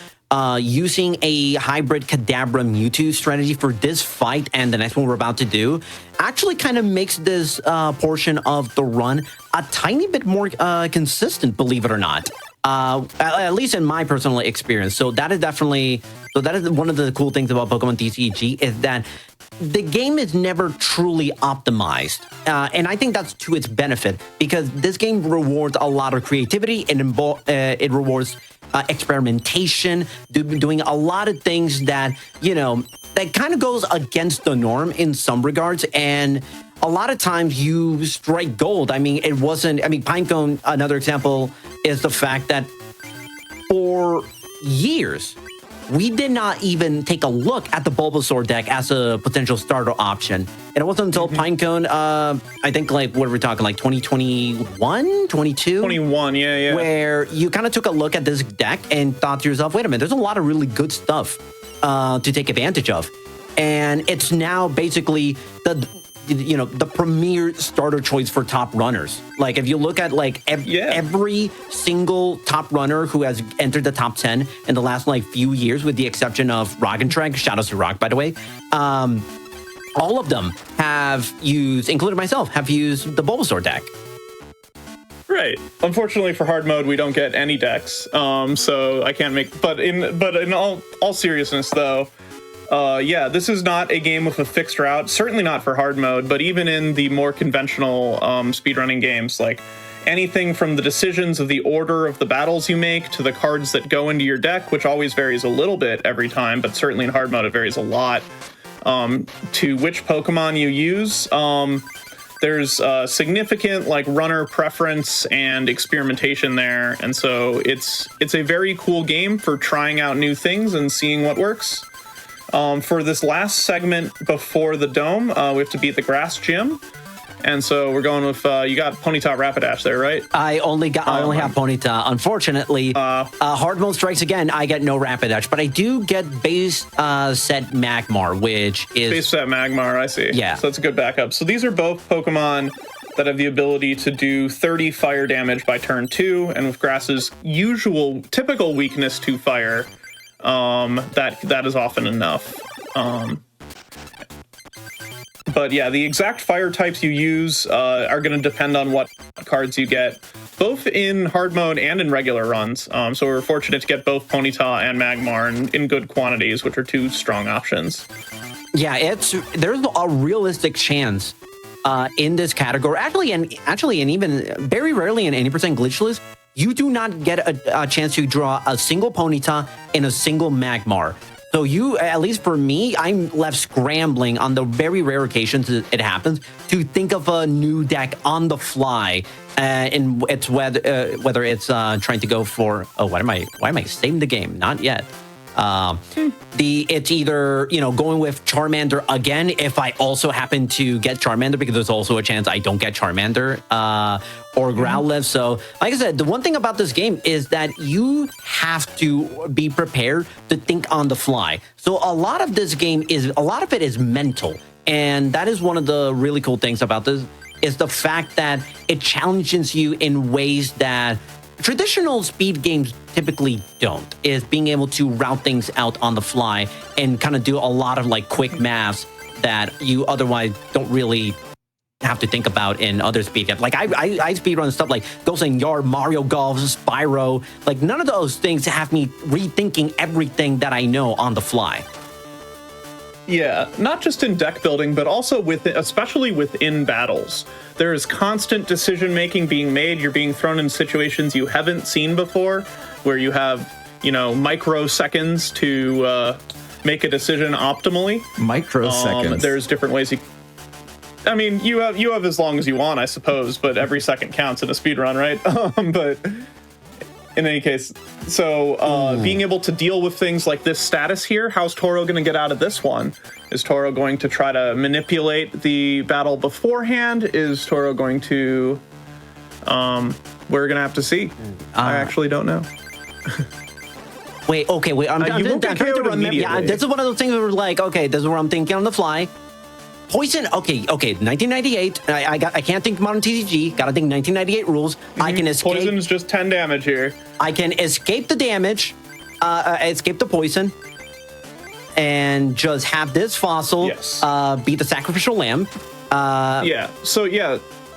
using a hybrid Kadabra Mewtwo strategy for this fight and the next one we're about to do actually kind of makes this portion of the run a tiny bit more consistent, believe it or not. At least in my personal experience. So that is one of the cool things about Pokemon TCG is that the game is never truly optimized. And I think that's to its benefit because this game rewards a lot of creativity and it rewards experimentation, doing a lot of things that, that kind of goes against the norm in some regards. And a lot of times you strike gold. Pinecone, another example is the fact that for years, we did not even take a look at the Bulbasaur deck as a potential starter option. And it wasn't until Pinecone, I think, what are we talking, 2021, 22?
21, yeah.
Where you kind of took a look at this deck and thought to yourself, wait a minute, there's a lot of really good stuff to take advantage of. And it's now basically the premier starter choice for top runners. Like if you look at every single top runner who has entered the top 10 in the last few years, with the exception of Rock and Trek, shout out to Rock, by the way, all of them have used, including myself, have used the Bulbasaur deck.
Right. Unfortunately for hard mode, we don't get any decks, so I can't make. But in all seriousness, though. This is not a game with a fixed route, certainly not for hard mode, but even in the more conventional speedrunning games, like anything from the decisions of the order of the battles you make to the cards that go into your deck, which always varies a little bit every time, but certainly in hard mode it varies a lot, to which Pokemon you use. There's significant runner preference and experimentation there, and so it's a very cool game for trying out new things and seeing what works. For this last segment before the dome, we have to beat the grass gym. And so we're going with, you got Ponyta Rapidash there, right?
I only have Ponyta. Unfortunately, hard mode strikes again, I get no Rapidash, but I do get base set Magmar, which is...
Base set Magmar, I see.
Yeah.
So that's a good backup. So these are both Pokemon that have the ability to do 30 fire damage by turn 2, and with Grass's typical weakness to fire, that is often enough. But yeah, the exact fire types you use are going to depend on what cards you get, both in hard mode and in regular runs. So we're fortunate to get both Ponyta and Magmar in good quantities, which are 2 strong options.
Yeah, there's a realistic chance in this category, actually, and even very rarely in any percent glitchless, you do not get a chance to draw a single Ponyta and a single Magmar. So you, at least for me, I'm left scrambling on the very rare occasions it happens to think of a new deck on the fly. And it's whether it's trying to go for, why am I saving the game? Not yet. It's either, going with Charmander again, if I also happen to get Charmander, because there's also a chance I don't get Charmander, or Growlithe. So, like I said, the one thing about this game is that you have to be prepared to think on the fly. So a lot of this game a lot of it is mental. And that is one of the really cool things about this, is the fact that it challenges you in ways that traditional speed games typically don't, is being able to route things out on the fly and kind of do a lot of like quick maths that you otherwise don't really have to think about in other speed games. Like I speedrun stuff like Ghost and Yard, Mario Golf, Spyro. Like none of those things have me rethinking everything that I know on the fly.
Yeah, not just in deck building, but also especially within battles. There is constant decision making being made. You're being thrown in situations you haven't seen before, where you have, microseconds to make a decision optimally.
Microseconds.
There's different ways you have as long as you want, I suppose, but every second counts in a speedrun, right? But in any case, so being able to deal with things like this status here, how's Toro going to get out of this one? Is Toro going to try to manipulate the battle beforehand? Is Toro going to... we're going to have to see. I actually don't know.
Wait, I'm trying to remember. Yeah, this is one of those things where we're like, okay, this is where I'm thinking on the fly. Poison, okay, 1998. I can't think modern TCG. Gotta think 1998 rules. I can escape.
Poison's just 10 damage here.
I can escape the damage, escape the poison, and just have this fossil be the sacrificial lamb.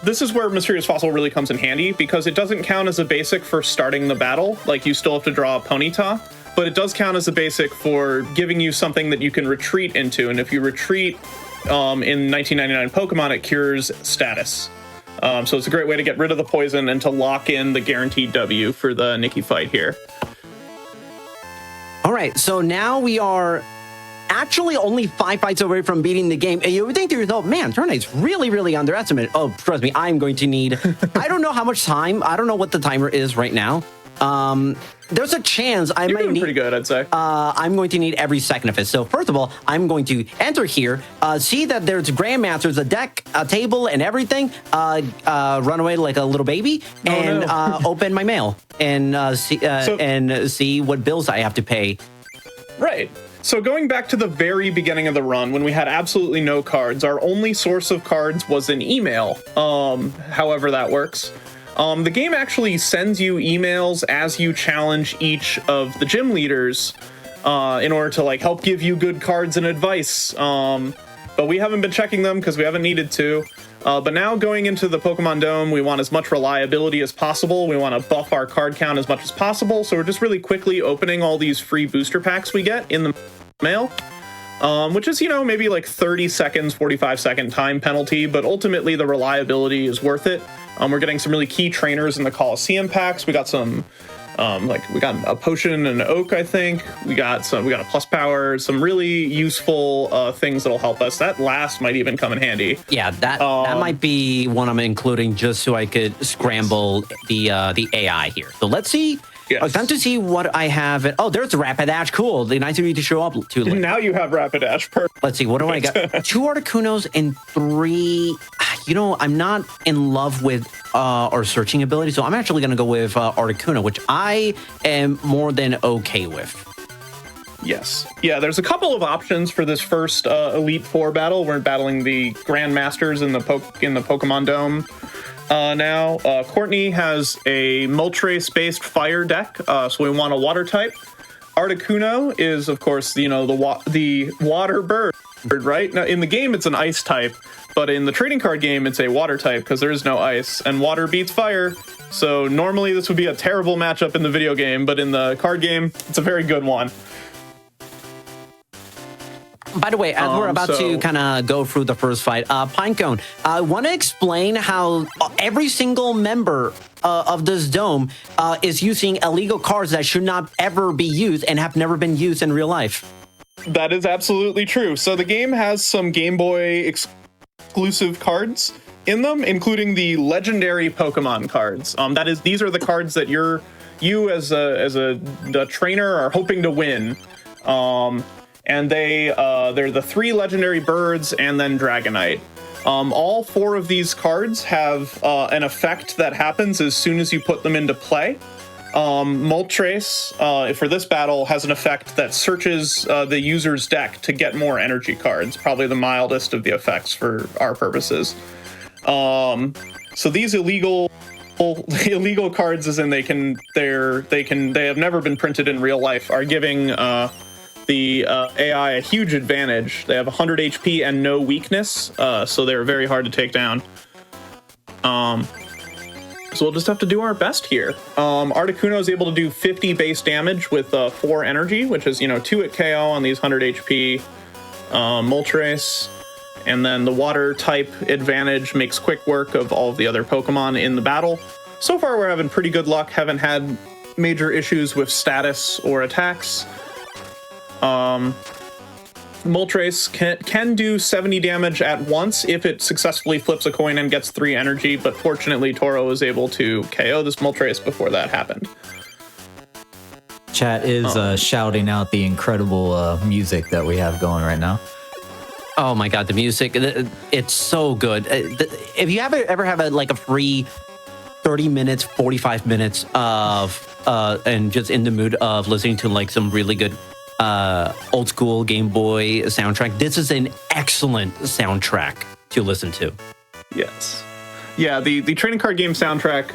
This is where Mysterious Fossil really comes in handy, because it doesn't count as a basic for starting the battle. Like, you still have to draw a Ponyta, but it does count as a basic for giving you something that you can retreat into. And if you retreat in 1999 Pokemon, it cures status. So it's a great way to get rid of the poison and to lock in the guaranteed W for the Nikki fight here.
All right, so now we are actually only 5 fights away from beating the game. And you would think to yourself, man, Turknight's really, really underestimated. Oh, trust me, I'm going to need... I don't know how much time. I don't know what the timer is right now. There's a chance I might need...
pretty good, I'd say.
I'm going to need every second of it. So first of all, I'm going to enter here, see that there's Grandmasters, a deck, a table, and everything. Run away like a little baby, open my mail and see what bills I have to pay.
Right. So going back to the very beginning of the run, when we had absolutely no cards, our only source of cards was an email. However that works. The game actually sends you emails as you challenge each of the gym leaders in order to help give you good cards and advice. But we haven't been checking them because we haven't needed to. But now going into the Pokemon Dome, we want as much reliability as possible. We want to buff our card count as much as possible. So we're just really quickly opening all these free booster packs we get in the mail. Which is, maybe 30 seconds, 45-second time penalty, but ultimately the reliability is worth it. We're getting some really key trainers in the Coliseum packs. We got some, we got a potion and an oak, I think. We got a plus power, some really useful things that'll help us. That last might even come in handy.
Yeah, that might be one I'm including just so I could scramble the AI here. So let's see.
Yes.
Time to see what I have. Oh, there's Rapidash. Cool. They nice of you to show up too late.
Now you have Rapidash. Perfect.
Let's see. What do I got? 2 Articunos and 3. I'm not in love with our searching ability, so I'm actually going to go with Articuno, which I am more than okay with.
Yes. Yeah, there's a couple of options for this first Elite Four battle. We're battling the Grandmasters in the Pokemon Dome. Now, Courtney has a Moltres-based fire deck, so we want a water type. Articuno is, of course, the water bird, right? Now, in the game, it's an ice type, but in the trading card game, it's a water type because there is no ice, and water beats fire. So normally this would be a terrible matchup in the video game, but in the card game, it's a very good one.
By the way, as we're about to kind of go through the first fight, Pinecone, I want to explain how every single member of this dome is using illegal cards that should not ever be used and have never been used in real life.
That is absolutely true. So the game has some Game Boy exclusive cards in them, including the legendary Pokemon cards. These are the cards that you as a trainer are hoping to win. And they're the 3 legendary birds and then Dragonite. All 4 of these cards have an effect that happens as soon as you put them into play. Moltres, for this battle, has an effect that searches the user's deck to get more energy cards, probably the mildest of the effects for our purposes. So these illegal cards, as in they have never been printed in real life, are giving the AI a huge advantage. They have 100 HP and no weakness, so they're very hard to take down. So we'll just have to do our best here. Articuno is able to do 50 base damage with 4 energy, which is 2 at KO on these 100 HP Moltres. And then the water type advantage makes quick work of all of the other Pokemon in the battle. So far we're having pretty good luck, haven't had major issues with status or attacks. Moltres can do 70 damage at once if it successfully flips a coin and gets 3 energy, but fortunately Toro was able to KO this Moltres before that happened.
Chat is shouting out the incredible music that we have going right now.
Oh my god, the music, it's so good. If you ever have a free 30 minutes, 45 minutes of and just in the mood of listening to some really good old school Game Boy soundtrack, this is an excellent soundtrack to listen to.
Yes. Yeah, the trading card game soundtrack,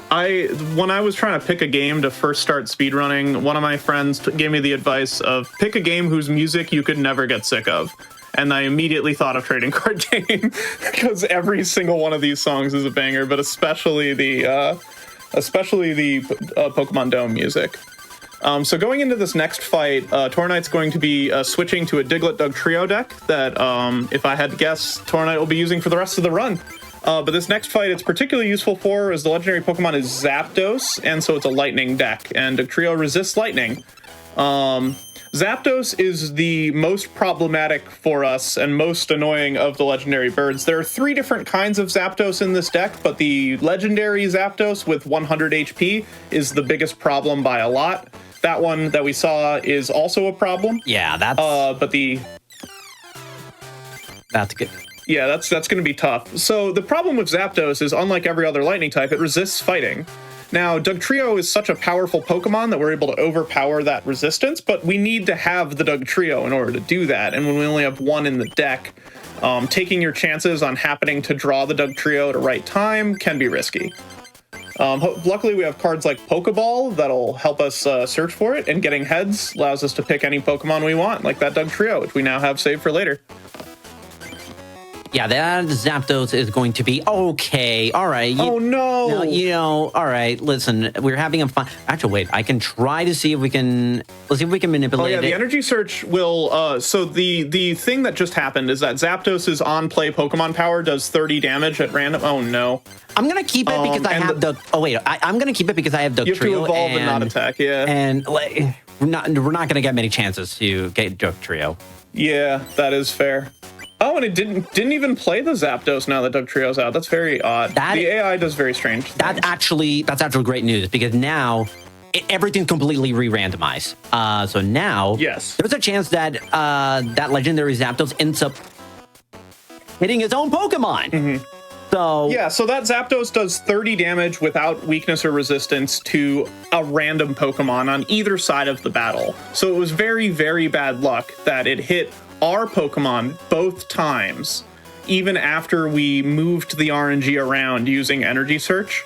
when I was trying to pick a game to first start speedrunning, one of my friends gave me the advice of pick a game whose music you could never get sick of. And I immediately thought of trading card game because every single one of these songs is a banger, but especially the Pokemon Dome music. So going into this next fight, Tornite's going to be switching to a Diglett Dugtrio deck that, if I had to guess, Tornite will be using for the rest of the run. But this next fight it's particularly useful for is the legendary Pokemon is Zapdos, and so it's a lightning deck, and Dugtrio resists lightning. Zapdos is the most problematic for us and most annoying of the legendary birds. There are 3 different kinds of Zapdos in this deck, but the legendary Zapdos with 100 HP is the biggest problem by a lot. That one that we saw is also a problem.
Yeah, that's good.
Yeah, that's going to be tough. So the problem with Zapdos is, unlike every other lightning type, it resists fighting. Now, Dugtrio is such a powerful Pokemon that we're able to overpower that resistance, but we need to have the Dugtrio in order to do that. And when we only have 1 in the deck, taking your chances on happening to draw the Dugtrio at a right time can be risky. Luckily, we have cards like Pokeball that'll help us search for it, and getting heads allows us to pick any Pokemon we want, like that Dugtrio, which we now have saved for later.
Yeah, that Zapdos is going to be okay. All right.
Oh, no.
All right. Listen, we're having a fun. Actually, wait. I can try to see if we can. Let's see if we can manipulate it.
Oh, yeah. The energy search will. So the thing that just happened is that Zapdos's on-play Pokemon power does 30 damage at random. Oh, no.
I'm gonna keep it because I have I'm gonna keep it because I have Dugtrio.
You have to evolve and not attack. Yeah.
And we're not gonna get many chances to get Dugtrio.
Yeah, that is fair. Oh, and it didn't even play the Zapdos now that Dugtrio's out. That's very odd. The AI does very strange things.
That's actually great news because now everything's completely re-randomized. So now there's a chance that that legendary Zapdos ends up hitting his own Pokemon. Mm-hmm. So
that Zapdos does 30 damage without weakness or resistance to a random Pokemon on either side of the battle. So it was very, very bad luck that it hit our Pokemon both times, even after we moved the RNG around using Energy Search.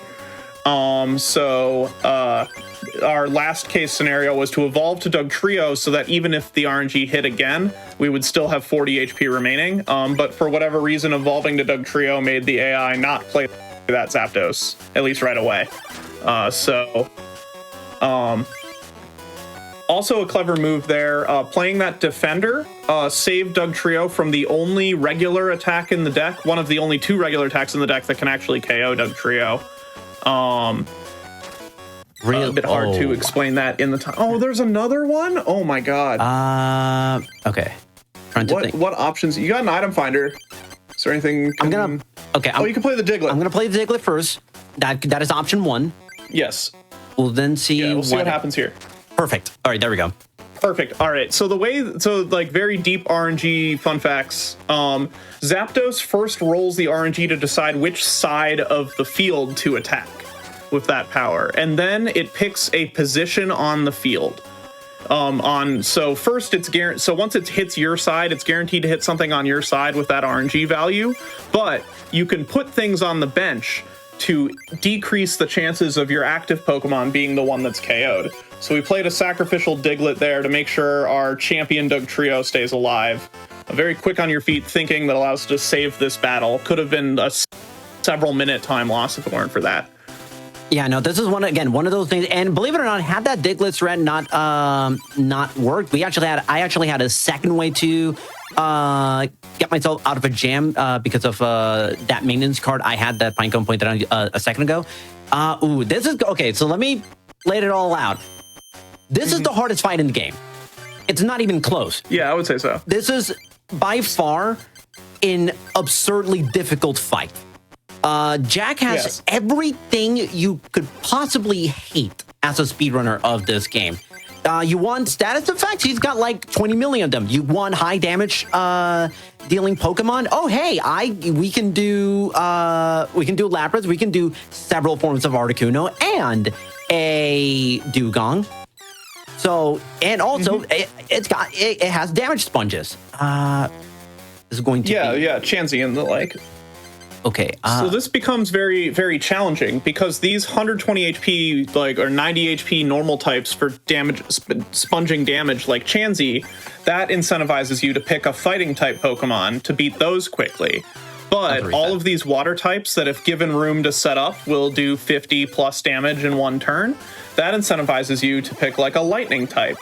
Our last case scenario was to evolve to Dugtrio so that even if the RNG hit again, we would still have 40 HP remaining. But for whatever reason, evolving to Dugtrio made the AI not play that Zapdos, at least right away. Also a clever move there, playing that Defender saved Dugtrio from the only regular attack in the deck, one of the only 2 regular attacks in the deck that can actually KO Dugtrio. A bit hard to explain that in the time. Oh, there's another one? Oh my god.
Okay. trying to think.
What options? You got an item finder. Is there anything?
Okay.
You can play the Diglett.
I'm gonna play the Diglett first. That is option 1.
Yes.
We'll then see.
Yeah, we'll see what happens here.
Perfect. All right, there we go.
Perfect. All right. So very deep RNG fun facts. Zapdos first rolls the RNG to decide which side of the field to attack with that power, and then it picks a position on the field. First it's so once it hits your side, it's guaranteed to hit something on your side with that RNG value, but you can put things on the bench to decrease the chances of your active Pokemon being the one that's KO'd. So we played a sacrificial Diglett there to make sure our champion Dugtrio stays alive. A very quick on your feet thinking that allows us to save this battle. Could have been a several minute time loss if it weren't for that.
Yeah, no, this is one of those things. And believe it or not, had that Diglett threat not worked, I actually had a second way to get myself out of a jam because of that maintenance card I had that Pinecone pointed out a second ago. This is okay. So let me lay it all out. This is the hardest fight in the game. It's not even close.
Yeah, I would say so.
This is by far an absurdly difficult fight. Jack has everything you could possibly hate as a speedrunner of this game. You want status effects? He's got like 20 million of them. You want high damage dealing Pokemon? Oh, hey, we can do Lapras. We can do several forms of Articuno and a Dugong. So, and also it has damage sponges. This is going to be
Chansey and the like.
Okay.
So this becomes very, very challenging because these 120 HP or 90 HP normal types for damage, sponging damage like Chansey, that incentivizes you to pick a fighting type Pokemon to beat those quickly. But all of these water types that, if given room to set up, will do 50 plus damage in one turn, that incentivizes you to pick like a lightning type.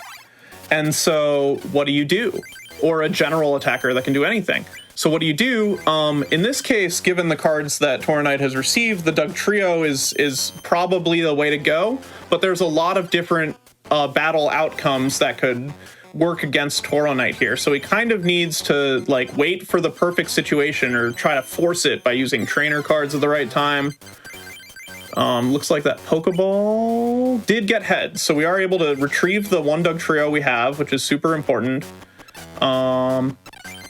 And so what do you do? Or a general attacker that can do anything. So what do you do? In this case, given the cards that Tornite has received, the Dugtrio is probably the way to go, but there's a lot of different battle outcomes that could work against Tornite here. So he kind of needs to like wait for the perfect situation or try to force it by using trainer cards at the right time. Looks like that Pokeball did get head, so we are able to retrieve the one Dugtrio we have, which is super important.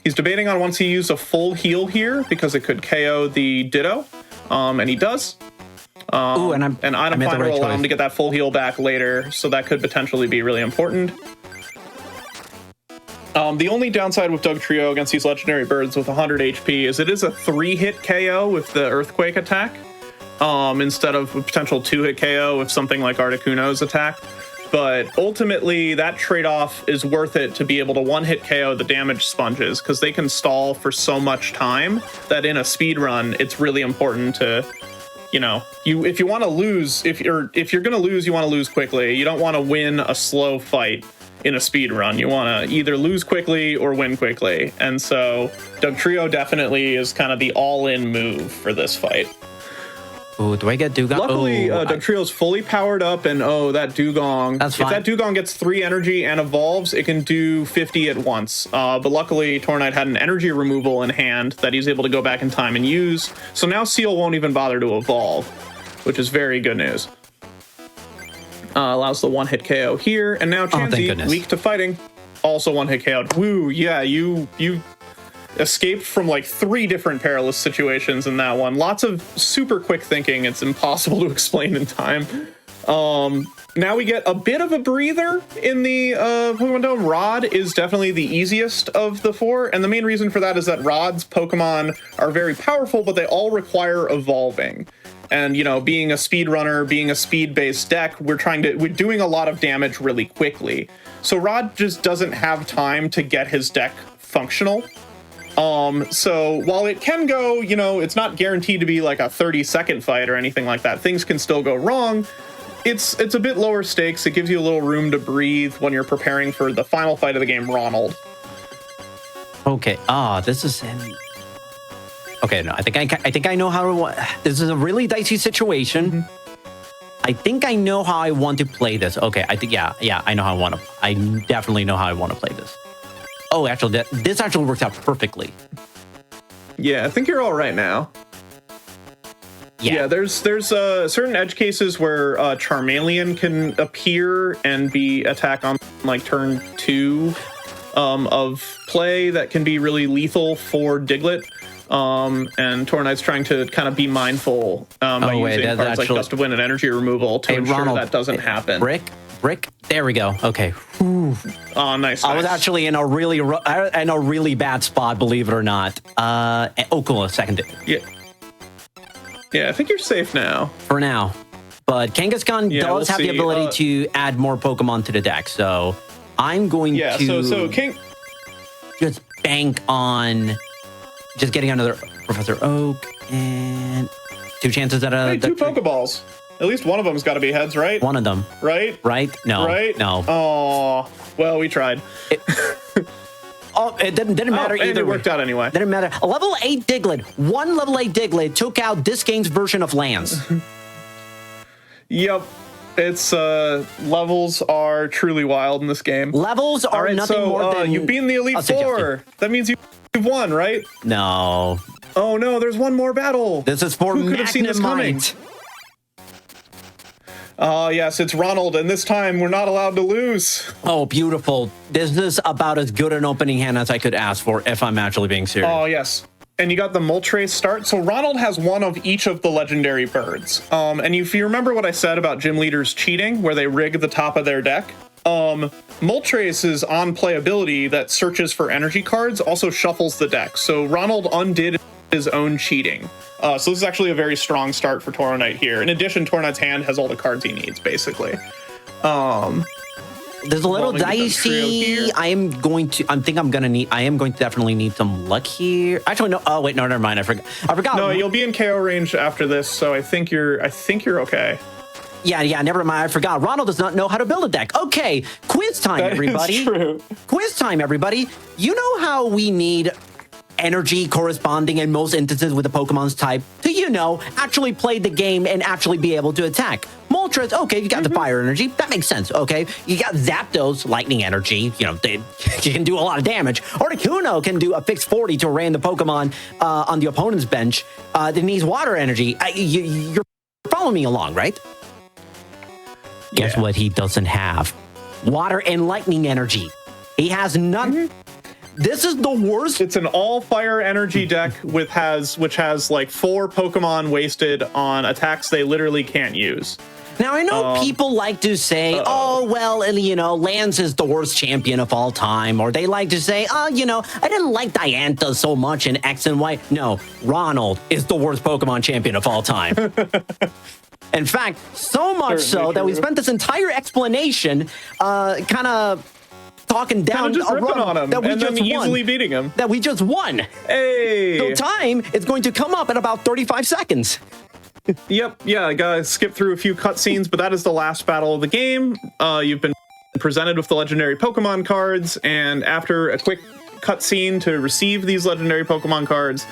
He's debating on once he used a full heal here because it could KO the Ditto, and he does. And Item Finder will allow him to get that full heal back later, so that could potentially be really important. The only downside with Dugtrio against these legendary birds with 100 HP is it is a 3-hit KO with the Earthquake attack, instead of a potential 2-hit KO with something like Articuno's attack. But ultimately, that trade-off is worth it to be able to one-hit KO the damage sponges, because they can stall for so much time that in a speed run, it's really important to, if you want to lose, if you're going to lose, you want to lose quickly. You don't want to win a slow fight in a speed run. You want to either lose quickly or win quickly. And so Dugtrio definitely is kind of the all-in move for this fight.
Oh, do I get Dugong?
Luckily, Dugtrio's fully powered up, and that Dugong.
That's fine.
If that Dugong gets 3 energy and evolves, it can do 50 at once. But luckily, Tornite had an energy removal in hand that he's able to go back in time and use. So now Seal won't even bother to evolve, which is very good news. Allows the one-hit KO here, and now Chansey, weak to fighting, also one-hit KO'd. Woo, yeah, you escaped from like 3 different perilous situations in that one. Lots of super quick thinking. It's impossible to explain in time. Now we get a bit of a breather in the Pokemon Dome. Rod is definitely the easiest of the 4, and the main reason for that is that Rod's Pokemon are very powerful, but they all require evolving. And, being a speedrunner, being a speed-based deck, we're doing a lot of damage really quickly. So Rod just doesn't have time to get his deck functional. So while it can go, it's not guaranteed to be like a 30-second fight or anything like that. Things can still go wrong. It's a bit lower stakes. It gives you a little room to breathe when you're preparing for the final fight of the game, Ronald.
Okay. This is okay. No, I think I know how. This is a really dicey situation. Mm-hmm. I think I know how I want to play this. Okay. I think I know how I definitely know how I want to play this. Oh, actually, this actually works out perfectly.
Yeah, I think you're all right now. Yeah, there's certain edge cases where Charmeleon can appear and be attack on like turn 2 of play that can be really lethal for Diglett. And Tornite's trying to kind of be mindful by using cards like Gust of Wind and Energy Removal to ensure
Ronald,
that doesn't happen.
Brick. There we go. Okay. Whew.
Oh, nice.
I was actually in a really bad spot, believe it or not. Cool. A second.
Yeah, I think you're safe now.
For now. But Kangaskhan does have the ability to add more Pokemon to the deck, so I'm going to
so King
just bank on just getting another Professor Oak and 2 chances at a...
Hey, 2 Pokeballs. At least one of them's got to be heads, right?
One of them.
Right?
Right? No.
Right?
No.
Oh, well, we tried.
It didn't matter either.
It worked out anyway.
Didn't matter. A level 8 Diglett. One level 8 Diglett took out this game's version of Lance.
Yep. It's levels are truly wild in this game.
Levels are nothing more than...
you've beaten the Elite Four. That means you've won, right?
No.
Oh no, there's one more battle.
This is for
Who could have seen this coming? Yes, it's Ronald, and this time we're not allowed to lose.
Oh, beautiful. This is about as good an opening hand as I could ask for, if I'm actually being serious.
Oh, yes. And you got the Moltres start. So Ronald has one of each of the legendary birds. And if you remember what I said about gym leaders cheating, where they rig the top of their deck, Moltres' on-play ability that searches for energy cards also shuffles the deck. So Ronald undid his own cheating. So this is actually a very strong start for Tornite here. In addition, Tornite's hand has all the cards he needs, basically.
There's a little dicey. I am going to definitely need some luck here. Actually, no. Oh wait, no, never mind. I forgot.
No, you'll be in KO range after this, so I think you're okay.
Yeah, never mind. I forgot. Ronald does not know how to build a deck. Okay, quiz time, everybody.
That is true.
Quiz time, everybody. You know how we need energy corresponding in most instances with the Pokemon's type to, actually play the game and actually be able to attack. Moltres, okay, you got the fire energy. That makes sense, okay? You got Zapdos, lightning energy. You can do a lot of damage. Articuno can do a fixed 40 to a random Pokemon on the opponent's bench. It needs water energy. You're following me along, right? Yeah. Guess what he doesn't have? Water and lightning energy. He has none. This is the worst.
It's an all fire energy deck which has like 4 Pokemon wasted on attacks they literally can't use.
Now, I know people like to say, Lance is the worst champion of all time. Or they like to say, I didn't like Diantha so much in X and Y. No, Ronald is the worst Pokemon champion of all time. In fact, so much so that we spent this entire explanation kind of talking down
just ripping on him
that we
and
just
then
won,
easily beating him.
That we just won.
Hey!
So time is going to come up in about 35 seconds.
Yep, yeah, I gotta skip through a few cutscenes, but that is the last battle of the game. You've been presented with the legendary Pokemon cards, and after a quick cutscene to receive these legendary Pokemon cards,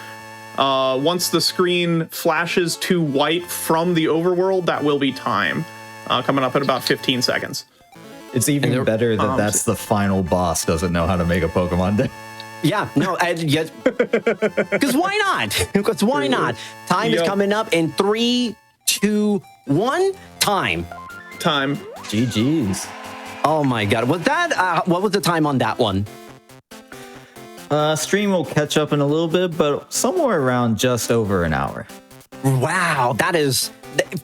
once the screen flashes to white from the overworld, that will be time. Coming up in about 15 seconds.
It's even better that that's the final boss doesn't know how to make a Pokemon deck.
Yeah, no, because why not? Because why not? Time is coming up in 3, 2, 1. Time.
GG's.
Oh my God, was that? What was the time on that one?
Stream will catch up in a little bit, but somewhere around just over an hour.
Wow, that is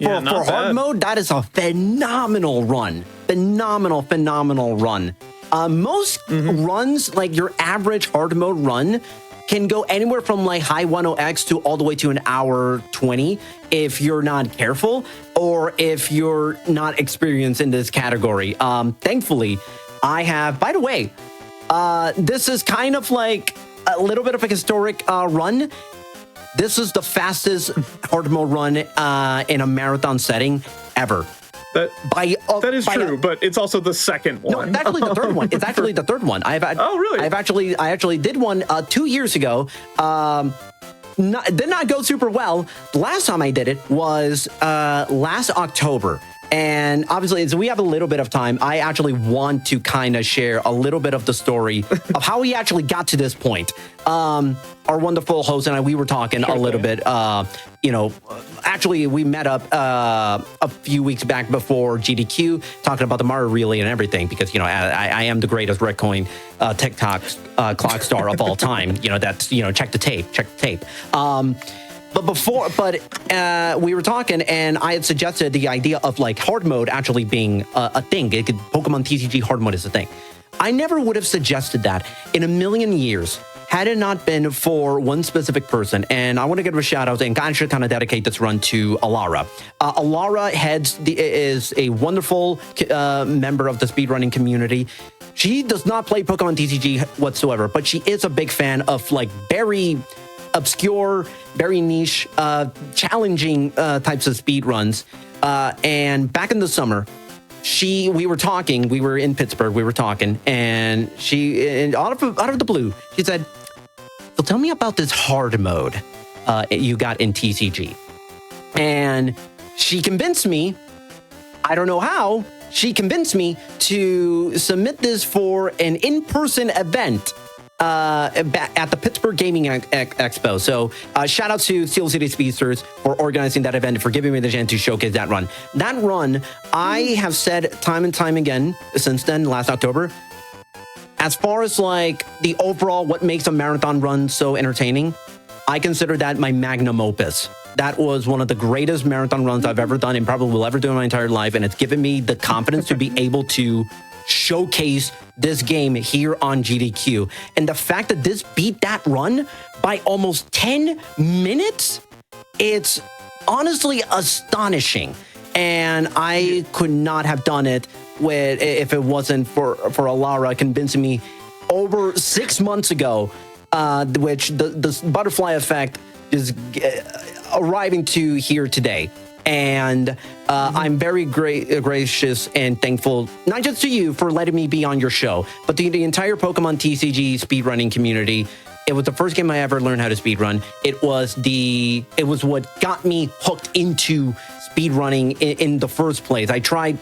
for hard mode. That is a phenomenal run. Phenomenal run. Most runs, like your average hard mode run, can go anywhere from like high 10x to all the way to an hour 20 if you're not careful or if you're not experienced in this category. Thankfully, I have. By the way, this is kind of like a little bit of a historic run. This is the fastest hard mode run in a marathon setting ever.
That is true, but it's also the second one.
No, it's actually the third one. It's actually the third one.
Oh, really?
I actually did one 2 years ago. Did not go super well. The last time I did it was last October. And obviously, so we have a little bit of time. I actually want to kind of share a little bit of the story of how we actually got to this point. Our wonderful host and I, we were talking a little bit. Actually, we met up a few weeks back before GDQ, talking about the Mario Relay and everything, because, I am the greatest Redcoin TikTok clock star of all time. That's, check the tape. But we were talking, and I had suggested the idea of like hard mode actually being a thing. Pokemon TCG Hard Mode is a thing. I never would have suggested that in a million years had it not been for one specific person. And I want to give a shout out, and I should kind of dedicate this run to Alara. Alara is a wonderful member of the speedrunning community. She does not play Pokemon TCG whatsoever, but she is a big fan of like very obscure, very niche, challenging types of speed runs. And back in the summer, we were in Pittsburgh, we were talking, and she, out of the blue, she said, "So tell me about this hard mode you got in TCG." And she convinced me, I don't know how, she convinced me to submit this for an in-person event at the Pittsburgh Gaming Expo. So shout out to Steel City Speedsters for organizing that event and for giving me the chance to showcase that run. That run, I have said time and time again since then, last October, as far as like the overall what makes a marathon run so entertaining, I consider that my magnum opus. That was one of the greatest marathon runs I've ever done and probably will ever do in my entire life. And it's given me the confidence to be able to showcase this game here on GDQ. And the fact that this beat that run by almost 10 minutes, it's honestly astonishing. And I could not have done it if it wasn't for Alara convincing me over 6 months ago, which the butterfly effect is arriving to here today. And I'm very gracious and thankful, not just to you for letting me be on your show, but to the entire Pokemon TCG speedrunning community. It was the first game I ever learned how to speedrun. It was what got me hooked into speedrunning in the first place. I tried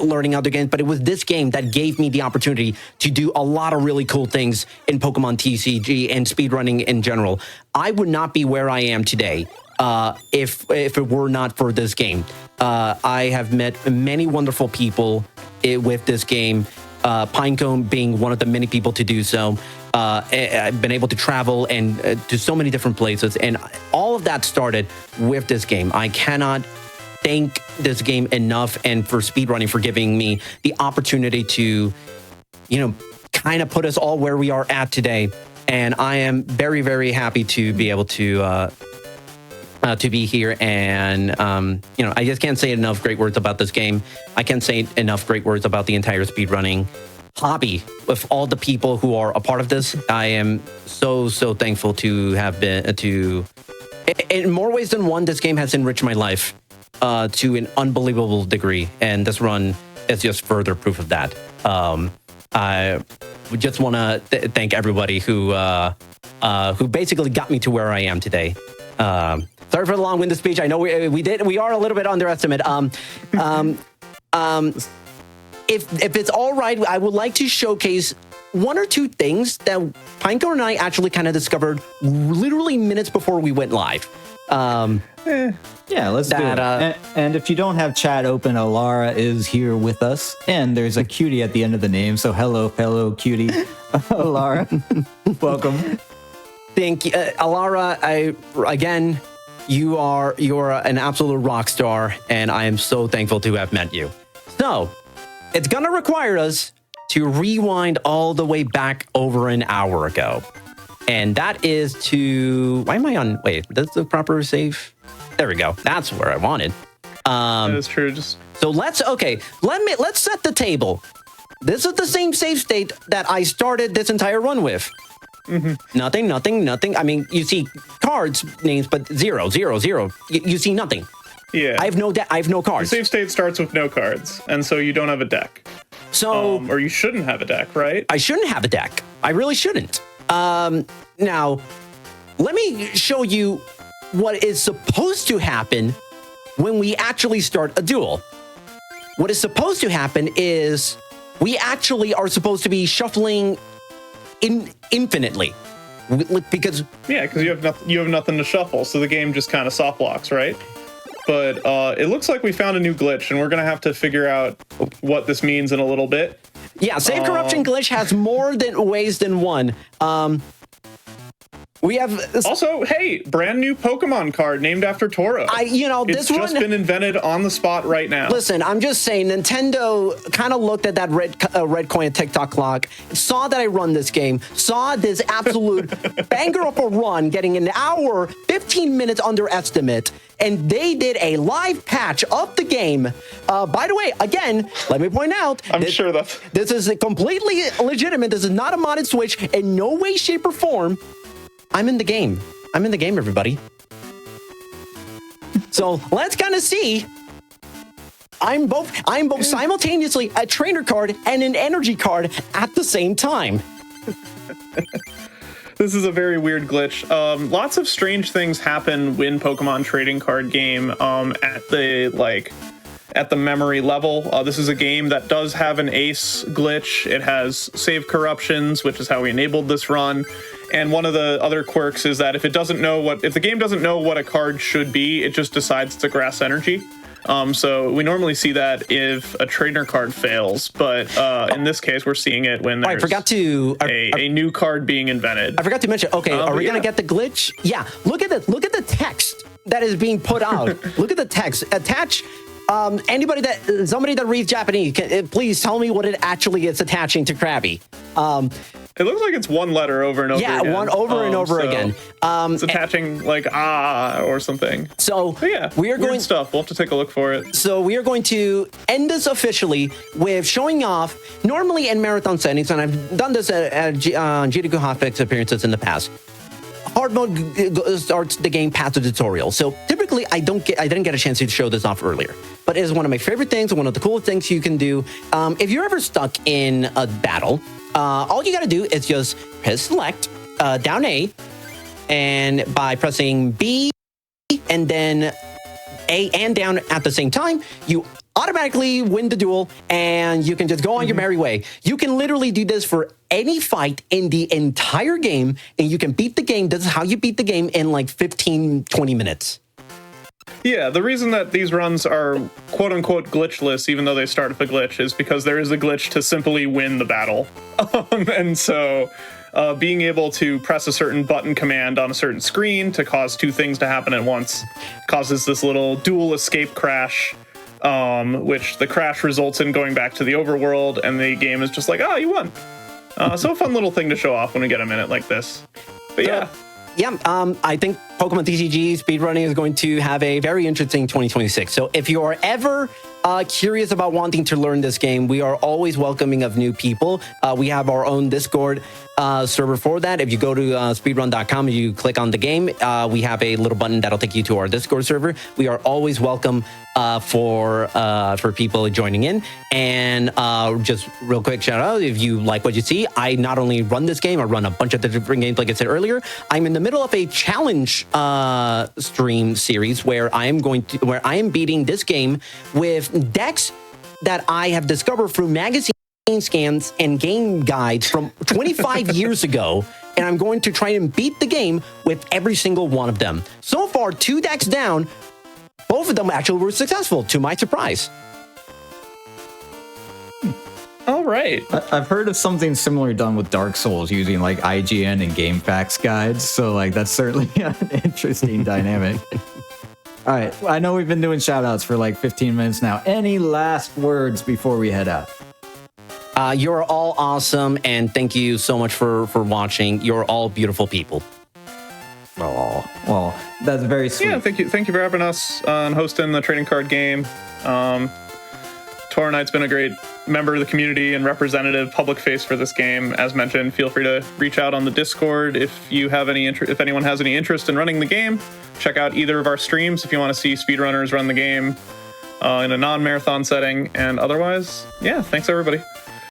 learning other games, but it was this game that gave me the opportunity to do a lot of really cool things in Pokemon TCG and speedrunning in general. I would not be where I am today if it were not for this game. I have met many wonderful people with this game, Pinecone being one of the many people to do so. I've been able to travel and to so many different places, and all of that started with this game. I cannot thank this game enough, and for speedrunning for giving me the opportunity to, kind of put us all where we are at today. And I am very, very happy to be able to be here. And, I just can't say enough great words about this game. I can't say enough great words about the entire speedrunning hobby with all the people who are a part of this. I am so thankful to have been in more ways than one. This game has enriched my life to an unbelievable degree, and this run is just further proof of that. I just want to thank everybody who basically got me to where I am today. Sorry for the long-winded speech. I know we are a little bit underestimate. If it's all right, I would like to showcase one or two things that Pinecone and I actually kind of discovered literally minutes before we went live.
Yeah, let's do it. And if you don't have chat open, Alara is here with us, and there's a cutie at the end of the name. So hello, cutie, Alara, welcome.
Thank you, Alara. You are an absolute rock star, and I am so thankful to have met you. So it's gonna require us to rewind all the way back over an hour ago. And that is to, why am I on, wait, that's the proper save? There we go. That's where I wanted.
That is true.
So let's set the table. This is the same save state that I started this entire run with. Mm-hmm. Nothing. I mean, you see cards names, but 0, 0, 0. You see nothing.
Yeah.
I have no cards.
The save state starts with no cards, and so you don't have a deck.
So,
or you shouldn't have a deck, right?
I shouldn't have a deck. I really shouldn't. Now, let me show you what is supposed to happen when we actually start a duel. what is supposed to happen is we actually are supposed to be shuffling infinitely. Because
you have nothing to shuffle, so the game just kind of soft locks, right? But it looks like we found a new glitch, and we're gonna have to figure out what this means in a little bit.
Yeah, Save Corruption glitch has more ways than one. We have
also, hey, brand new Pokemon card named after Tora.
It's
just been invented on the spot right now.
Listen, I'm just saying, Nintendo kind of looked at that red coin at TikTok clock, saw that I run this game, saw this absolute banger of a run, getting an hour, 15 minutes underestimate, and they did a live patch of the game. By the way, again, let me point out, this is completely legitimate. This is not a modded Switch in no way, shape, or form. I'm in the game. I'm in the game, everybody. So let's kind of see. I'm both simultaneously a trainer card and an energy card at the same time.
This is a very weird glitch. Lots of strange things happen in Pokemon trading card game at the memory level. This is a game that does have an ace glitch. It has save corruptions, which is how we enabled this run. And one of the other quirks is that if the game doesn't know what a card should be, it just decides it's a grass energy. So we normally see that if a trainer card fails, but in this case, we're seeing it when there's a new card being invented.
I forgot to mention. Okay, are we gonna get the glitch? Yeah. Look at this. Look at the text that is being put out. Look at the text. Attach. Somebody that reads Japanese, please tell me what it actually is attaching to Krabby.
It looks like it's one letter over and over again.
Yeah, one over and over again.
It's attaching or something.
So
we are going stuff. We'll have to take a look for it.
So we are going to end this officially with showing off, normally in marathon settings, and I've done this at GDQ Hotfix appearances in the past. Hard mode starts the game past the tutorial. So typically I didn't get a chance to show this off earlier, but it is one of my favorite things, one of the coolest things you can do. If you're ever stuck in a battle, all you got to do is just press select, down A, and by pressing B and then A and down at the same time, you automatically win the duel and you can just go on your merry way. You can literally do this for any fight in the entire game and you can beat the game. This is how you beat the game in like 15, 20 minutes.
Yeah, the reason that these runs are quote-unquote glitchless, even though they start with a glitch, is because there is a glitch to simply win the battle. And so being able to press a certain button command on a certain screen to cause two things to happen at once causes this little dual escape crash, which the crash results in going back to the overworld, and the game is just like, you won. So a fun little thing to show off when we get a minute like this. But yeah.
I think Pokemon TCG speedrunning is going to have a very interesting 2026. So if you are ever curious about wanting to learn this game, we are always welcoming of new people. We have our own Discord server for that. If you go to speedrun.com and you click on the game, we have a little button that'll take you to our Discord server. We are always welcome for people joining in. And just real quick shout out, if you like what you see, I not only run this game, I run a bunch of different games like I said earlier. I'm in the middle of a challenge stream series where I am beating this game with decks that I have discovered through magazine scans and game guides from 25 years ago, and I'm going to try and beat the game with every single one of them. So far, 2 decks down, both of them actually were successful, to my surprise.
All right.
I've heard of something similar done with Dark Souls using like IGN and GameFAQs guides, so like that's certainly an interesting dynamic. All right, I know we've been doing shout outs for like 15 minutes now. Any last words before we head out?
You're all awesome, and thank you so much for watching. You're all beautiful people.
Oh, well, that's very sweet.
Yeah, thank you for having us and hosting the trading card game. Tora Knight's been a great member of the community and representative public face for this game. As mentioned, feel free to reach out on the Discord if you have any if anyone has any interest in running the game. Check out either of our streams if you want to see speedrunners run the game in a non-marathon setting. And otherwise, yeah, thanks everybody.